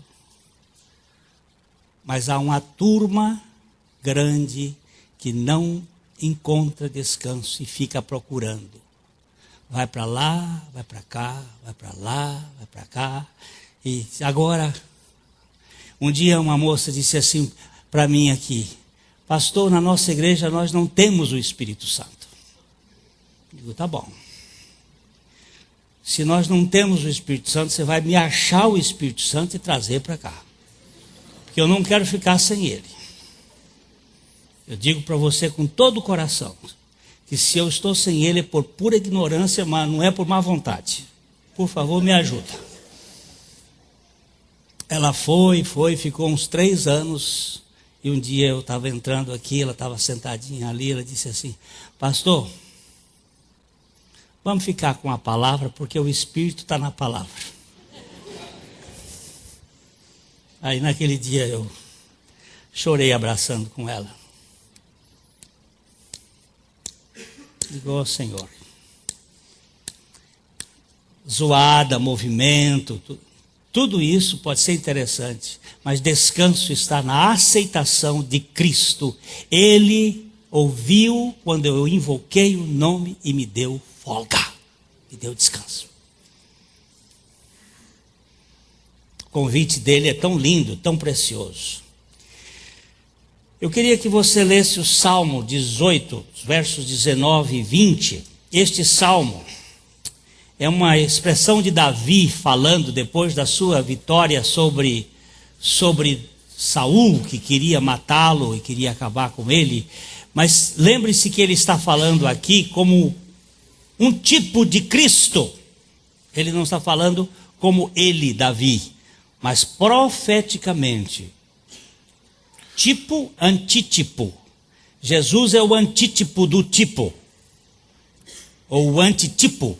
Mas há uma turma grande que não encontra descanso e fica procurando. Vai para lá, vai para cá, vai para lá, vai para cá. E agora, um dia uma moça disse assim para mim aqui, pastor, na nossa igreja nós não temos o Espírito Santo. Eu digo, tá bom. Se nós não temos o Espírito Santo, você vai me achar o Espírito Santo e trazer para cá. Porque eu não quero ficar sem ele. Eu digo para você com todo o coração, que se eu estou sem ele é por pura ignorância, mas não é por má vontade. Por favor, me ajuda. Ela ficou uns 3 anos, e um dia eu estava entrando aqui, ela estava sentadinha ali, ela disse assim, pastor, vamos ficar com a palavra, porque o Espírito está na palavra. Aí naquele dia eu chorei abraçando com ela. Digo, ó Senhor, zoada, movimento, tudo isso pode ser interessante, mas descanso está na aceitação de Cristo. Ele ouviu quando eu invoquei o nome e me deu folga, me deu descanso. O convite dele é tão lindo, tão precioso. Eu queria que você lesse o Salmo 18, versos 19 e 20. Este salmo é uma expressão de Davi falando depois da sua vitória sobre Saul, que queria matá-lo e queria acabar com ele, mas lembre-se que ele está falando aqui como um tipo de Cristo. Ele não está falando como ele, Davi, mas profeticamente. Tipo, antítipo. Jesus é o antítipo do tipo, ou o antitipo.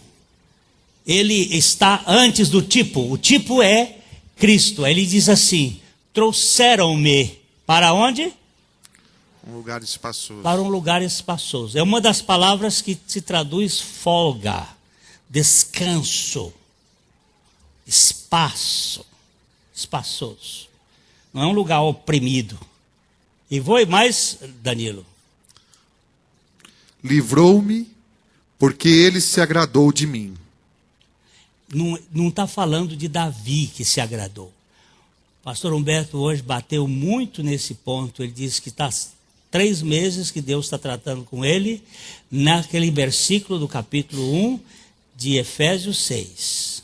Ele está antes do tipo. O tipo é Cristo. Ele diz assim: trouxeram-me para onde? Um lugar espaçoso. Para um lugar espaçoso. É uma das palavras que se traduz folga, descanso, espaço, espaçoso. Não é um lugar oprimido. E vou mais, Danilo. Livrou-me, porque ele se agradou de mim. Não está falando de Davi que se agradou. O pastor Humberto hoje bateu muito nesse ponto. Ele disse que está 3 meses que Deus está tratando com ele, naquele versículo do capítulo 1 de Efésios 6.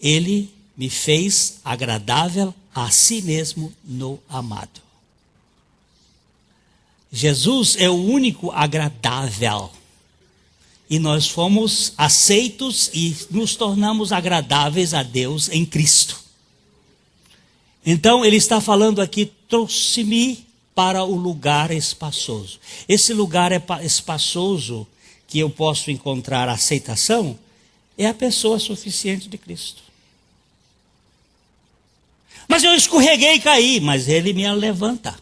Ele me fez agradável a si mesmo no amado. Jesus é o único agradável. E nós fomos aceitos e nos tornamos agradáveis a Deus em Cristo. Então ele está falando aqui: trouxe-me para o lugar espaçoso. Esse lugar espaçoso que eu posso encontrar aceitação é a pessoa suficiente de Cristo. Mas eu escorreguei e caí, mas ele me levanta.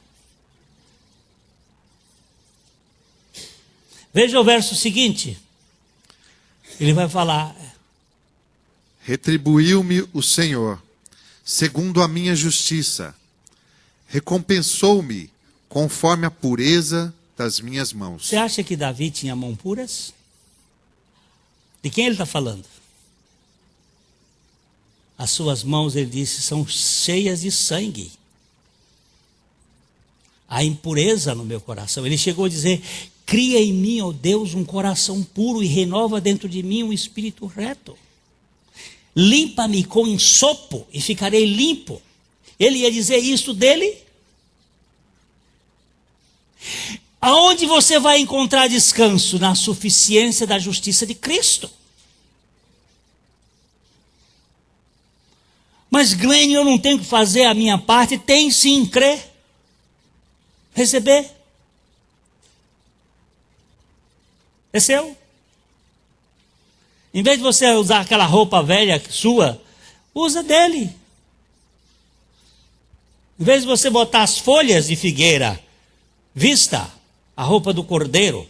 Veja o verso seguinte. Ele vai falar: retribuiu-me o Senhor, segundo a minha justiça. Recompensou-me, conforme a pureza das minhas mãos. Você acha que Davi tinha mãos puras? De quem ele está falando? As suas mãos, ele disse, são cheias de sangue. Há impureza no meu coração. Ele chegou a dizer: cria em mim, ó Deus, um coração puro e renova dentro de mim um espírito reto. Limpa-me com ensopo e ficarei limpo. Ele ia dizer isso dele? Aonde você vai encontrar descanso? Na suficiência da justiça de Cristo. Mas Glenn, eu não tenho que fazer a minha parte. Tem sim, crer, receber. É seu. Em vez de você usar aquela roupa velha sua, usa dele. Em vez de você botar as folhas de figueira, vista a roupa do cordeiro.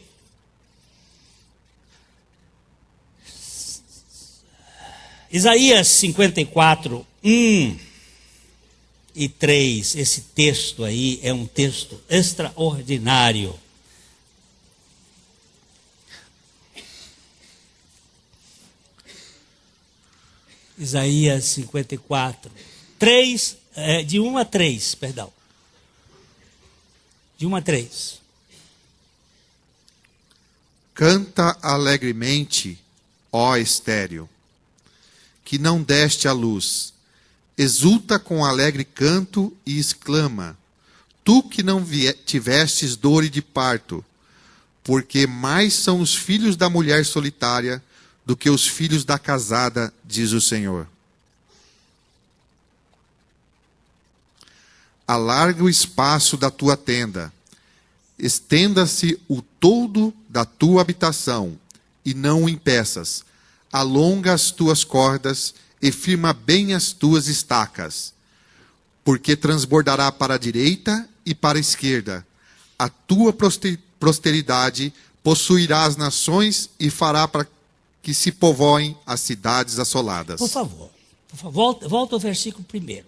Isaías 54, 1 e 3. Esse texto aí é um texto extraordinário. Isaías 54, 3, de 1 a 3, perdão. De 1 a 3. Canta alegremente, ó estéril, que não deste a luz. Exulta com alegre canto e exclama: tu que não tivestes dor de parto, porque mais são os filhos da mulher solitária do que os filhos da casada, diz o Senhor. Alarga o espaço da tua tenda, estenda-se o todo da tua habitação, e não o impeças. Alonga as tuas cordas e firma bem as tuas estacas, porque transbordará para a direita e para a esquerda. A tua posteridade possuirá as nações e fará para que se povoem as cidades assoladas. Por favor, volta ao versículo 1.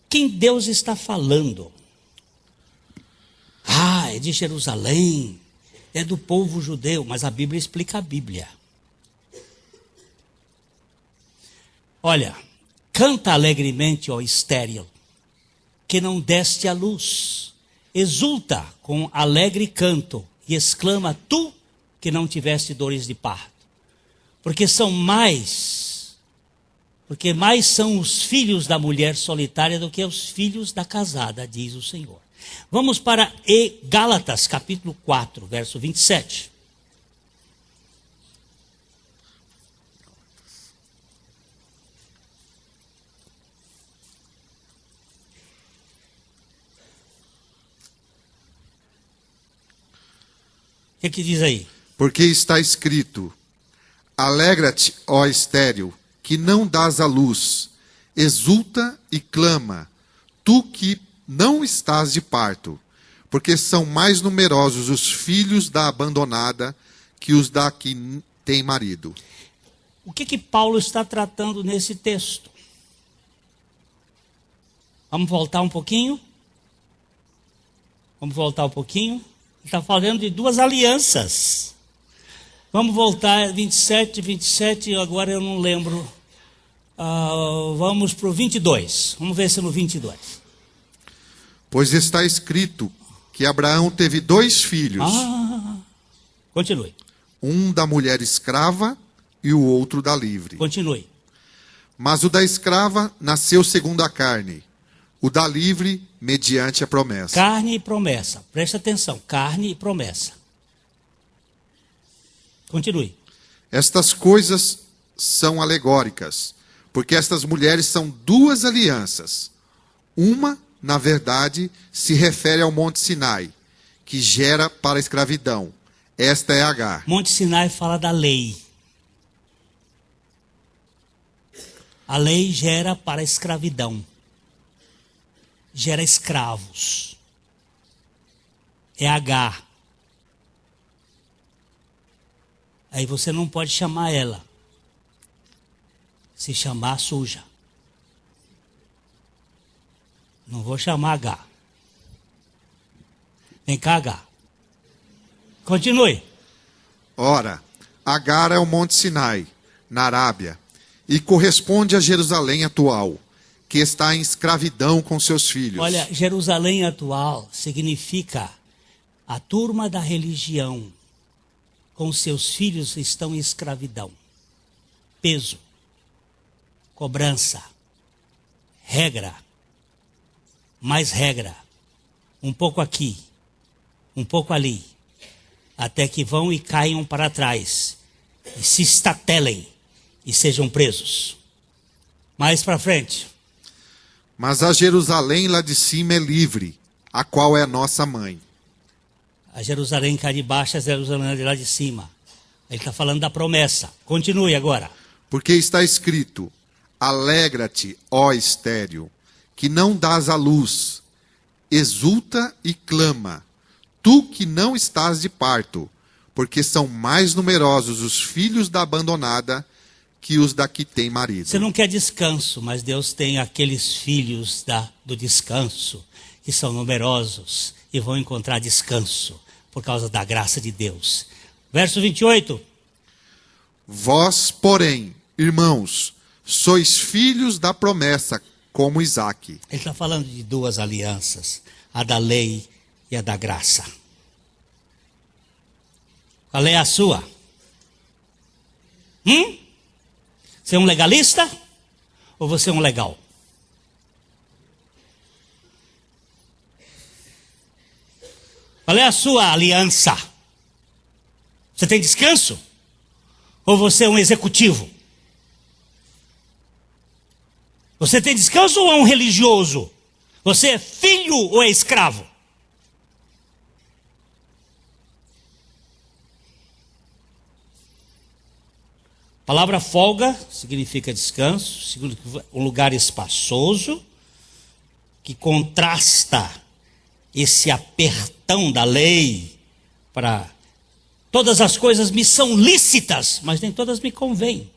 Quem Deus está falando? É de Jerusalém, é do povo judeu, mas a Bíblia explica a Bíblia. Olha, canta alegremente, ó estéril, que não deste a luz. Exulta com alegre canto e exclama, tu que não tiveste dores de parto. Porque são mais Porque mais são os filhos da mulher solitária do que os filhos da casada, diz o Senhor. Vamos para Gálatas, capítulo 4, verso 27. O que diz aí? Porque está escrito: alegra-te, ó estéril, que não dás à luz, exulta e clama, tu que não estás de parto, porque são mais numerosos os filhos da abandonada que os da que tem marido. O que Paulo está tratando nesse texto? Vamos voltar um pouquinho? Ele está falando de duas alianças. Vamos voltar 27, agora eu não lembro. Vamos para o 22. Vamos ver se no 22. Pois está escrito que Abraão teve 2 filhos. Continue. Um da mulher escrava e o outro da livre. Continue. Mas o da escrava nasceu segundo a carne, o da livre mediante a promessa. Carne e promessa. Presta atenção. Carne e promessa. Continue. Estas coisas são alegóricas, porque estas mulheres são 2 alianças. Uma, na verdade, se refere ao Monte Sinai, que gera para a escravidão. Esta é Agar. Monte Sinai fala da lei. A lei gera para a escravidão. Gera escravos. É Agar. Aí você não pode chamar ela. Se chamar suja. Não vou chamar Agar. Vem cá, Agar. Continue. Ora, Agar é o Monte Sinai, na Arábia, e corresponde a Jerusalém atual, que está em escravidão com seus filhos. Olha, Jerusalém atual significa a turma da religião com seus filhos estão em escravidão. Peso, cobrança, regra, mais regra, um pouco aqui, um pouco ali, até que vão e caiam para trás, e se estatelem e sejam presos. Mais para frente. Mas a Jerusalém lá de cima é livre, a qual é a nossa mãe. A Jerusalém cá de baixo, a Jerusalém de lá de cima. Ele está falando da promessa. Continue agora. Porque está escrito: alegra-te, ó estéril, que não dás à luz, exulta e clama, tu que não estás de parto, porque são mais numerosos os filhos da abandonada que os da que tem marido. Você não quer descanso, mas Deus tem aqueles filhos do descanso, que são numerosos e vão encontrar descanso por causa da graça de Deus. Verso 28. Vós, porém, irmãos, sois filhos da promessa, como Isaque. Ele está falando de 2 alianças, a da lei e a da graça. Qual é a sua? Você é um legalista ou você é um legal? Qual é a sua aliança? Você tem descanso? Ou você é um executivo? Você tem descanso ou é um religioso? Você é filho ou é escravo? A palavra folga significa descanso, significa um lugar espaçoso, que contrasta esse apertão da lei para todas as coisas me são lícitas, mas nem todas me convêm.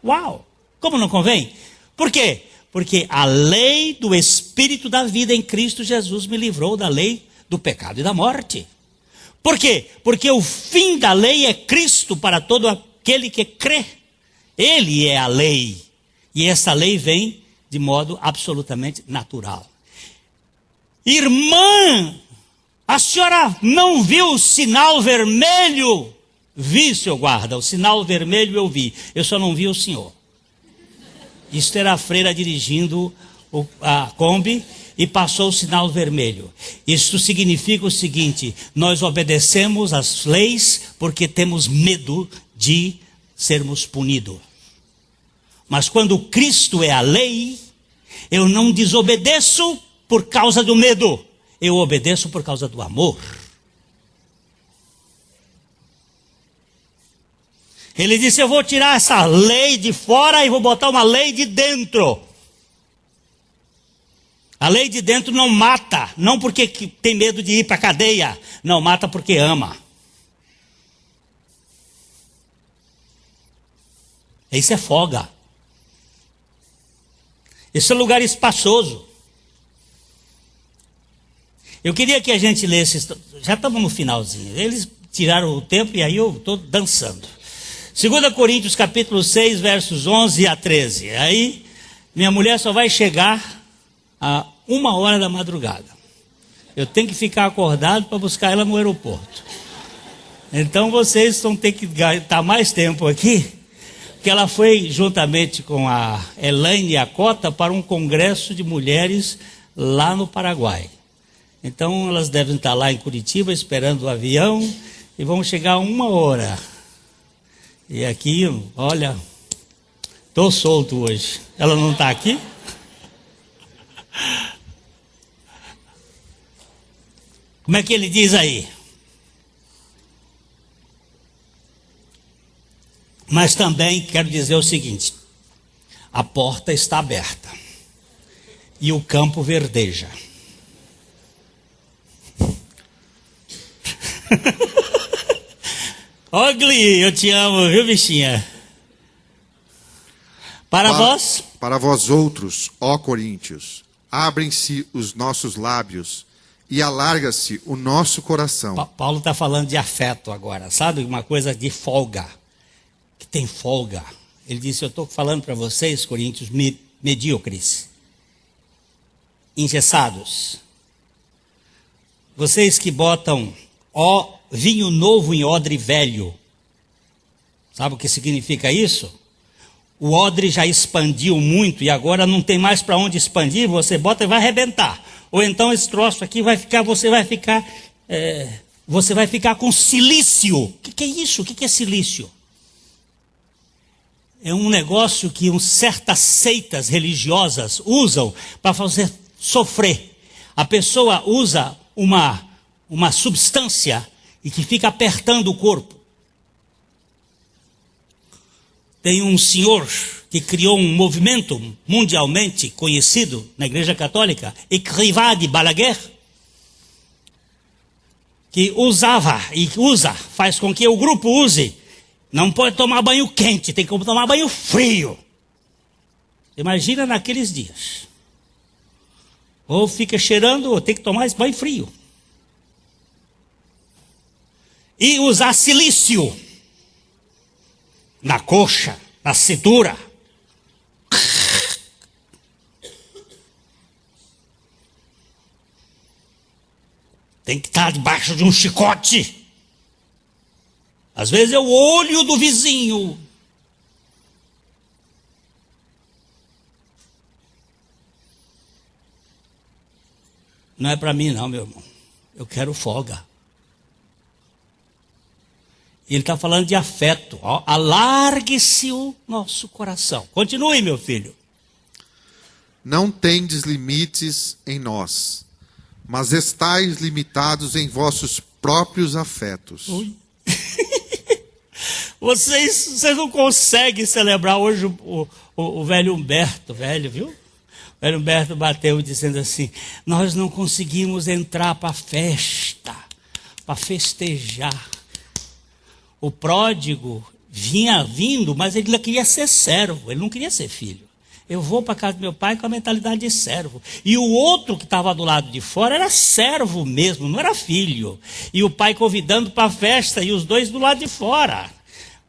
Uau! Como não convém? Por quê? Porque a lei do Espírito da vida em Cristo Jesus me livrou da lei do pecado e da morte. Por quê? Porque o fim da lei é Cristo para todo aquele que crê. Ele é a lei. E essa lei vem de modo absolutamente natural. Irmã, a senhora não viu o sinal vermelho? Vi, seu guarda, o sinal vermelho eu vi. Eu só não vi o senhor. Isso era a freira dirigindo a Kombi e passou o sinal vermelho. Isso significa o seguinte: nós obedecemos às leis porque temos medo de sermos punidos. Mas quando Cristo é a lei, eu não desobedeço por causa do medo, eu obedeço por causa do amor. Ele disse: eu vou tirar essa lei de fora e vou botar uma lei de dentro. A lei de dentro não mata, não porque tem medo de ir para a cadeia, não, mata porque ama. Isso é folga. Esse é um lugar espaçoso. Eu queria que a gente lesse, já estamos no finalzinho, eles tiraram o tempo e aí eu estou dançando. 2 Coríntios capítulo 6, versos 11 a 13. Aí minha mulher só vai chegar a 1h da madrugada. Eu tenho que ficar acordado para buscar ela no aeroporto. Então vocês vão ter que gastar mais tempo aqui, porque ela foi juntamente com a Elaine e a Cota para um congresso de mulheres lá no Paraguai. Então elas devem estar lá em Curitiba esperando o avião e vão chegar a 1h. E aqui, olha, estou solto hoje. Ela não está aqui? Como é que ele diz aí? Mas também quero dizer o seguinte: a porta está aberta e o campo verdeja. Ó, Gli, eu te amo, viu, bichinha? Para vós outros, ó Coríntios, abrem-se os nossos lábios e alarga-se o nosso coração. Paulo está falando de afeto agora, sabe? Uma coisa de folga, que tem folga. Ele disse: eu estou falando para vocês, coríntios medíocres, engessados. Vocês que botam vinho novo em odre velho. Sabe o que significa isso? O odre já expandiu muito e agora não tem mais para onde expandir, você bota e vai arrebentar. Ou então esse troço aqui você vai ficar com silício. O que é isso? O que é silício? É um negócio que certas seitas religiosas usam para fazer sofrer. A pessoa usa uma substância e que fica apertando o corpo. Tem um senhor que criou um movimento mundialmente conhecido na Igreja Católica, Écrivá de Balaguer, que usava e usa, faz com que o grupo use. Não pode tomar banho quente, tem que tomar banho frio. Imagina naqueles dias. Ou fica cheirando, ou tem que tomar esse banho frio. E usar silício na coxa, na cintura. Tem que estar debaixo de um chicote. Às vezes é o olho do vizinho. Não é para mim não, meu irmão. Eu quero folga. E ele está falando de afeto. Ó, alargue-se o nosso coração. Continue, meu filho. Não tendes limites em nós, mas estáis limitados em vossos próprios afetos. Ui. Vocês não conseguem celebrar hoje o velho Humberto, viu? O velho Humberto bateu dizendo assim: nós não conseguimos entrar para a festa, para festejar. O pródigo vinha vindo, mas ele queria ser servo, ele não queria ser filho. Eu vou para a casa do meu pai com a mentalidade de servo. E o outro que estava do lado de fora era servo mesmo, não era filho. E o pai convidando para a festa e os dois do lado de fora.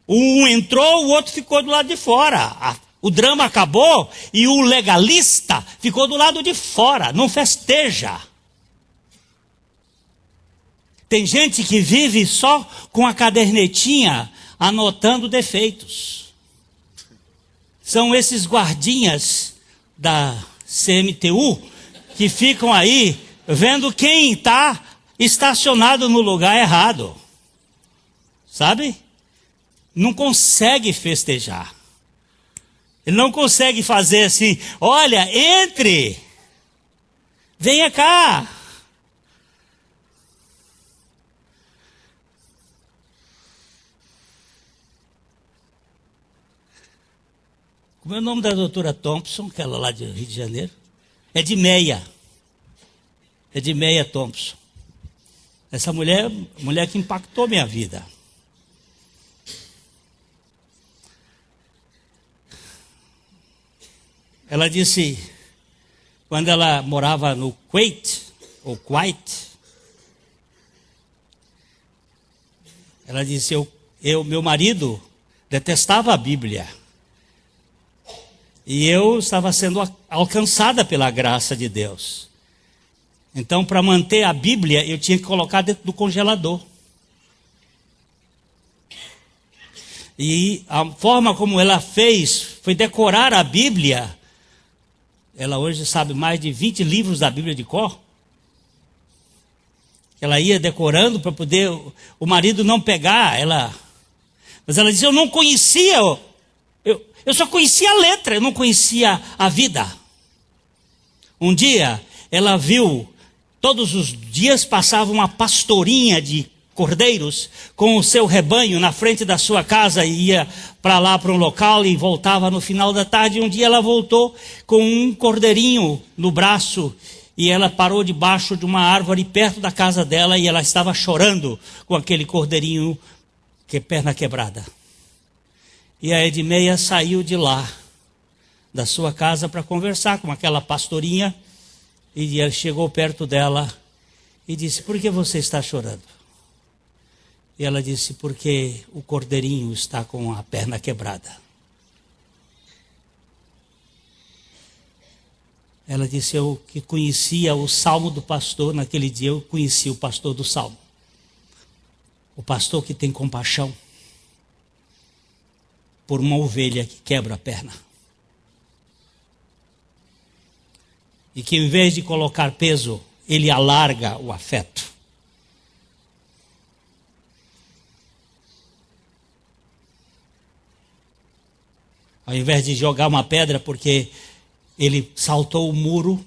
Um entrou, o outro ficou do lado de fora. O drama acabou e o legalista ficou do lado de fora, não festeja. Tem gente que vive só com a cadernetinha anotando defeitos. são esses guardinhas da CMTU que ficam aí vendo quem está estacionado no lugar errado. Sabe? Não consegue festejar. Ele não consegue fazer assim, olha, entre, venha cá. Como é o nome da doutora Thompson, aquela lá de Rio de Janeiro? É de Meia Thompson. Essa mulher que impactou minha vida. Ela disse, quando ela morava no Kuwait, ela disse, meu marido detestava a Bíblia. E eu estava sendo alcançada pela graça de Deus. Então, para manter a Bíblia, eu tinha que colocar dentro do congelador. E a forma como ela fez foi decorar a Bíblia. Ela hoje sabe mais de 20 livros da Bíblia de cor. Ela ia decorando para poder o marido não pegar. Mas ela disse, eu não conhecia, eu só conhecia a letra, eu não conhecia a vida. Um dia, ela viu, todos os dias passava uma pastorinha de cordeiros com o seu rebanho na frente da sua casa e ia para lá, para um local e voltava no final da tarde. Um dia ela voltou com um cordeirinho no braço e ela parou debaixo de uma árvore perto da casa dela e ela estava chorando com aquele cordeirinho perna quebrada. E a Edmeia saiu de lá, da sua casa, para conversar com aquela pastorinha e ele chegou perto dela e disse, por que você está chorando? E ela disse, porque o cordeirinho está com a perna quebrada. Ela disse, eu que conhecia o salmo do pastor, naquele dia eu conheci o pastor do salmo. O pastor que tem compaixão por uma ovelha que quebra a perna. E que em vez de colocar peso, ele alarga o afeto. Ao invés de jogar uma pedra porque ele saltou o muro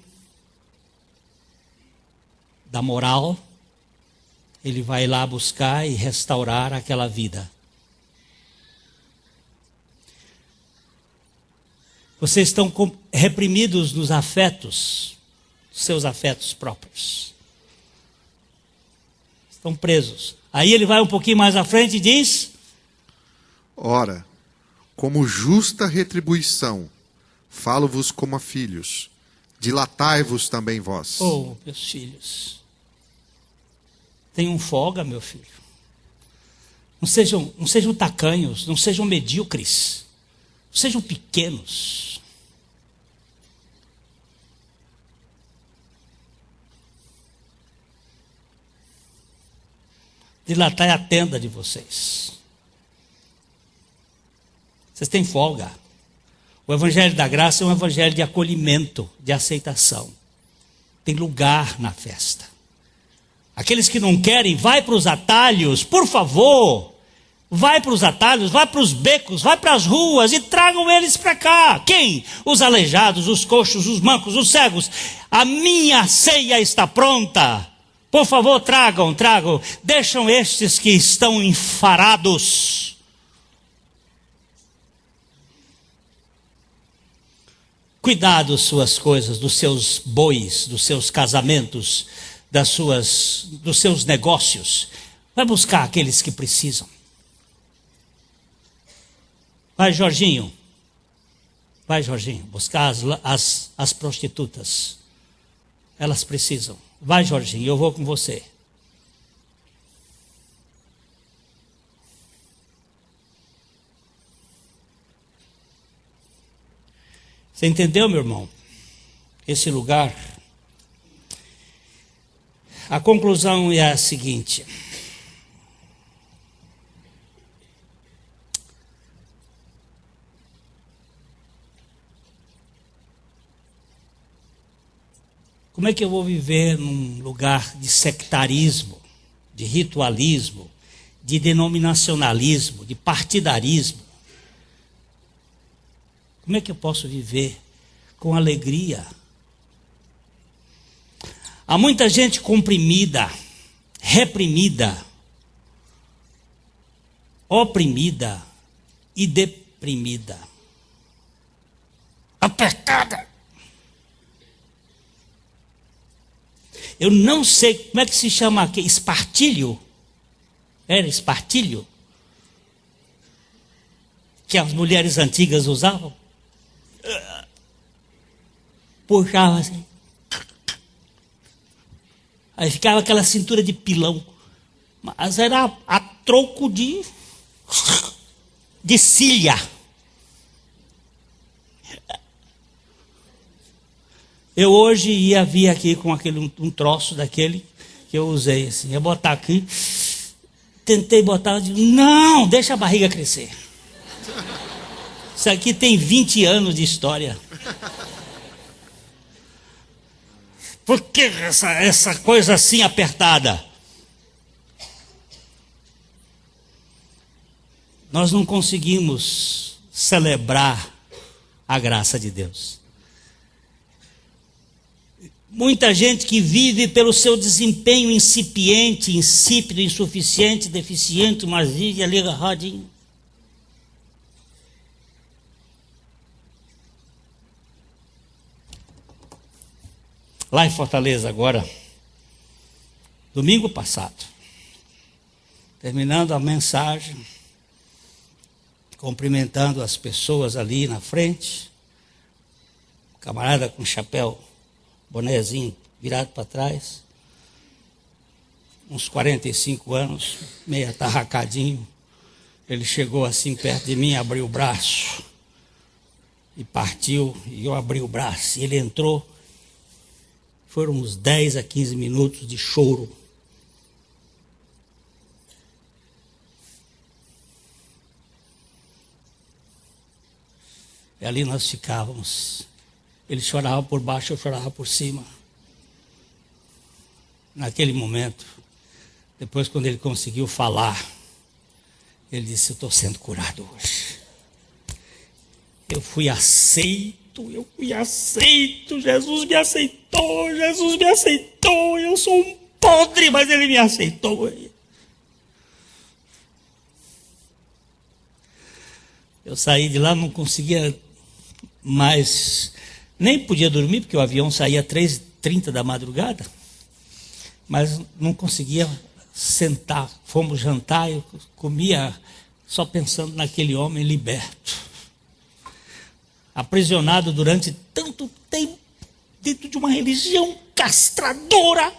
da moral, ele vai lá buscar e restaurar aquela vida. Vocês estão reprimidos nos afetos, seus afetos próprios. Estão presos. Aí ele vai um pouquinho mais à frente e diz, ora, como justa retribuição, falo-vos como a filhos, dilatai-vos também vós. Oh, meus filhos, tenham folga, meu filho. Não sejam tacanhos, não sejam medíocres, não sejam pequenos. Dilatai a tenda de vocês. Vocês têm folga. O evangelho da graça é um evangelho de acolhimento, de aceitação. Tem lugar na festa. Aqueles que não querem, vai para os atalhos, por favor. Vai para os atalhos, vai para os becos, vai para as ruas e tragam eles para cá. Quem? Os aleijados, os coxos, os mancos, os cegos. A minha ceia está pronta. Por favor, tragam. Deixam estes que estão enfarados. Cuidado suas coisas, dos seus bois, dos seus casamentos, dos seus negócios. Vai buscar aqueles que precisam. Vai, Jorginho, buscar as prostitutas. Elas precisam. Vai, Jorginho, eu vou com você. Você entendeu, meu irmão? Esse lugar. A conclusão é a seguinte. Como é que eu vou viver num lugar de sectarismo, de ritualismo, de denominacionalismo, de partidarismo? Como é que eu posso viver com alegria? Há muita gente comprimida, reprimida, oprimida e deprimida. Apertada. Eu não sei como é que se chama aqui, espartilho? Era espartilho? Que as mulheres antigas usavam? Puxava assim. Aí ficava aquela cintura de pilão. Mas era a troco de cilha. Eu hoje ia vir aqui com um troço daquele que eu usei assim. Ia botar aqui. Tentei botar, eu digo, não, deixa a barriga crescer. Isso aqui tem 20 anos de história. Por que essa coisa assim apertada? Nós não conseguimos celebrar a graça de Deus. Muita gente que vive pelo seu desempenho incipiente, insípido, insuficiente, deficiente, mas vive ali agarradinho. Lá em Fortaleza agora, domingo passado, terminando a mensagem, cumprimentando as pessoas ali na frente, camarada com chapéu, bonézinho virado para trás, uns 45 anos, meio atarracadinho. Ele chegou assim perto de mim, abriu o braço e partiu, e eu abri o braço. E ele entrou, foram uns 10 a 15 minutos de choro. E ali nós ficávamos. Ele chorava por baixo, eu chorava por cima. Naquele momento, depois quando ele conseguiu falar, ele disse, eu estou sendo curado hoje. Eu fui aceito, Jesus me aceitou, eu sou um podre, mas ele me aceitou. Eu saí de lá, não conseguia mais, nem podia dormir, porque o avião saía 3h30 da madrugada, mas não conseguia sentar. Fomos jantar, eu comia só pensando naquele homem liberto, aprisionado durante tanto tempo, dentro de uma religião castradora.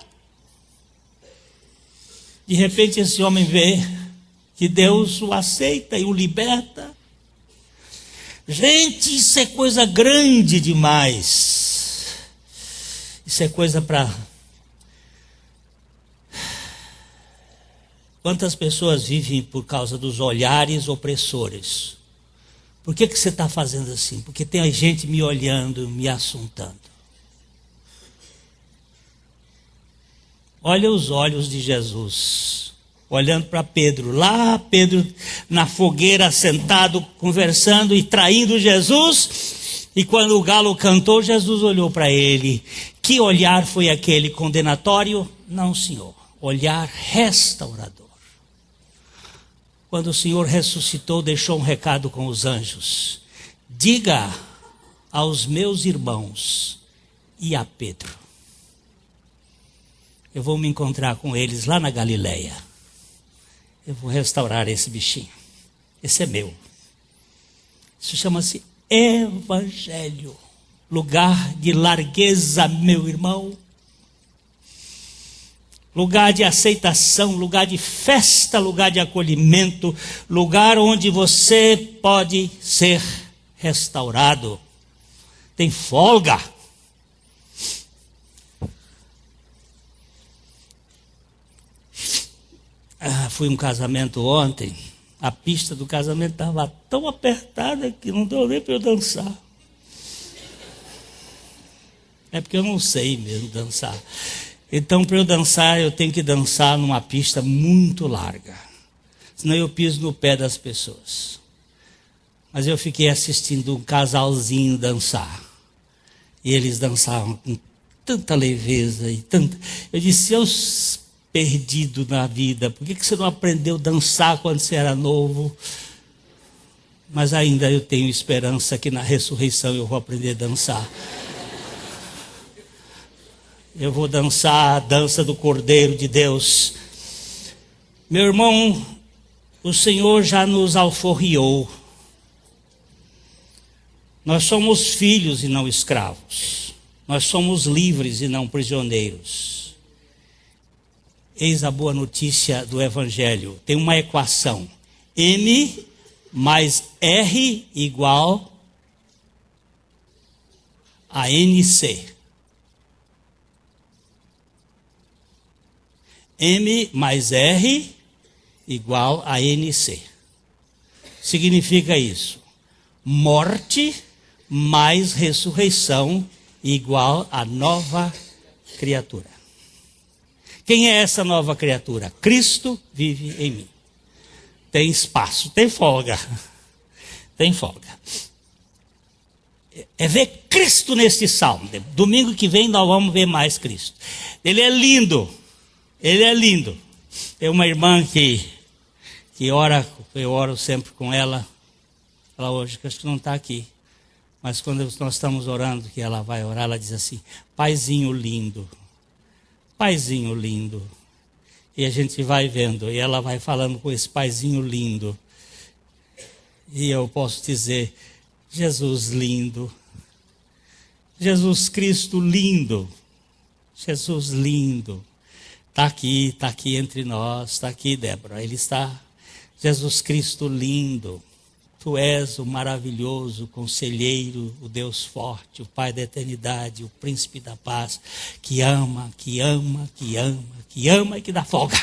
De repente esse homem vê que Deus o aceita e o liberta. Gente, isso é coisa grande demais. Isso é coisa para... Quantas pessoas vivem por causa dos olhares opressores? Por que você está fazendo assim? Porque tem gente me olhando, me assuntando. Olha os olhos de Jesus, olhando para Pedro. Lá Pedro na fogueira sentado, conversando e traindo Jesus. E quando o galo cantou, Jesus olhou para ele. Que olhar foi aquele? Condenatório? Não, Senhor. Olhar restaurador. Quando o Senhor ressuscitou, deixou um recado com os anjos. Diga aos meus irmãos e a Pedro. Eu vou me encontrar com eles lá na Galileia. Eu vou restaurar esse bichinho. Esse é meu. Isso chama-se Evangelho. Lugar de largueza, meu irmão. Lugar de aceitação, lugar de festa, lugar de acolhimento, lugar onde você pode ser restaurado. Tem folga. Fui a um casamento ontem, a pista do casamento estava tão apertada que não deu nem para eu dançar. É porque eu não sei mesmo dançar. Então, para eu dançar, eu tenho que dançar numa pista muito larga. Senão eu piso no pé das pessoas. Mas eu fiquei assistindo um casalzinho dançar. E eles dançavam com tanta leveza e tanta... Eu disse, seus perdido na vida, por que você não aprendeu a dançar quando você era novo? Mas ainda eu tenho esperança que na ressurreição eu vou aprender a dançar. Eu vou dançar a dança do Cordeiro de Deus. Meu irmão, o Senhor já nos alforriou. Nós somos filhos e não escravos. Nós somos livres e não prisioneiros. Eis a boa notícia do Evangelho. Tem uma equação. M mais R igual a NC. M mais R igual a NC. Significa isso. Morte mais ressurreição igual a nova criatura. Quem é essa nova criatura? Cristo vive em mim. Tem espaço, tem folga. Tem folga. É ver Cristo nesse salmo. Domingo que vem nós vamos ver mais Cristo. Ele é lindo. Ele é lindo. Tem uma irmã que ora, eu oro sempre com ela. Ela hoje acho que não está aqui. Mas quando nós estamos orando, que ela vai orar, ela diz assim, paizinho lindo. Paizinho lindo. E a gente vai vendo, e ela vai falando com esse paizinho lindo. E eu posso dizer, Jesus lindo. Jesus Cristo lindo. Jesus lindo. Está aqui entre nós, está aqui, Débora. Ele está, Jesus Cristo lindo. Tu és o maravilhoso conselheiro, o Deus forte, o Pai da eternidade, o príncipe da paz, que ama, que ama, que ama, que ama e que dá folga.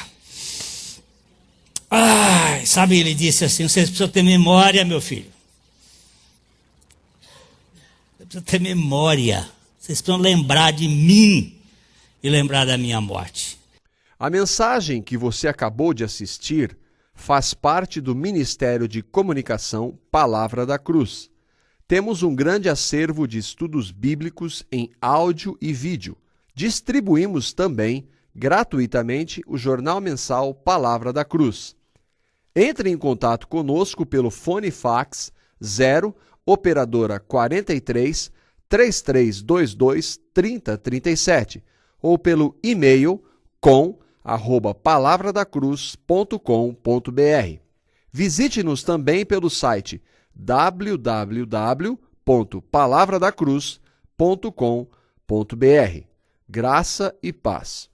Ai, sabe, ele disse assim, vocês precisam ter memória, meu filho. Vocês precisam ter memória. Vocês precisam lembrar de mim e lembrar da minha morte. A mensagem que você acabou de assistir faz parte do Ministério de Comunicação Palavra da Cruz. Temos um grande acervo de estudos bíblicos em áudio e vídeo. Distribuímos também, gratuitamente, o jornal mensal Palavra da Cruz. Entre em contato conosco pelo fone fax 0 operadora 43 3322 3037 ou pelo e-mail com@palavradacruz.com.br. Visite-nos também pelo site www.palavradacruz.com.br. Graça e paz.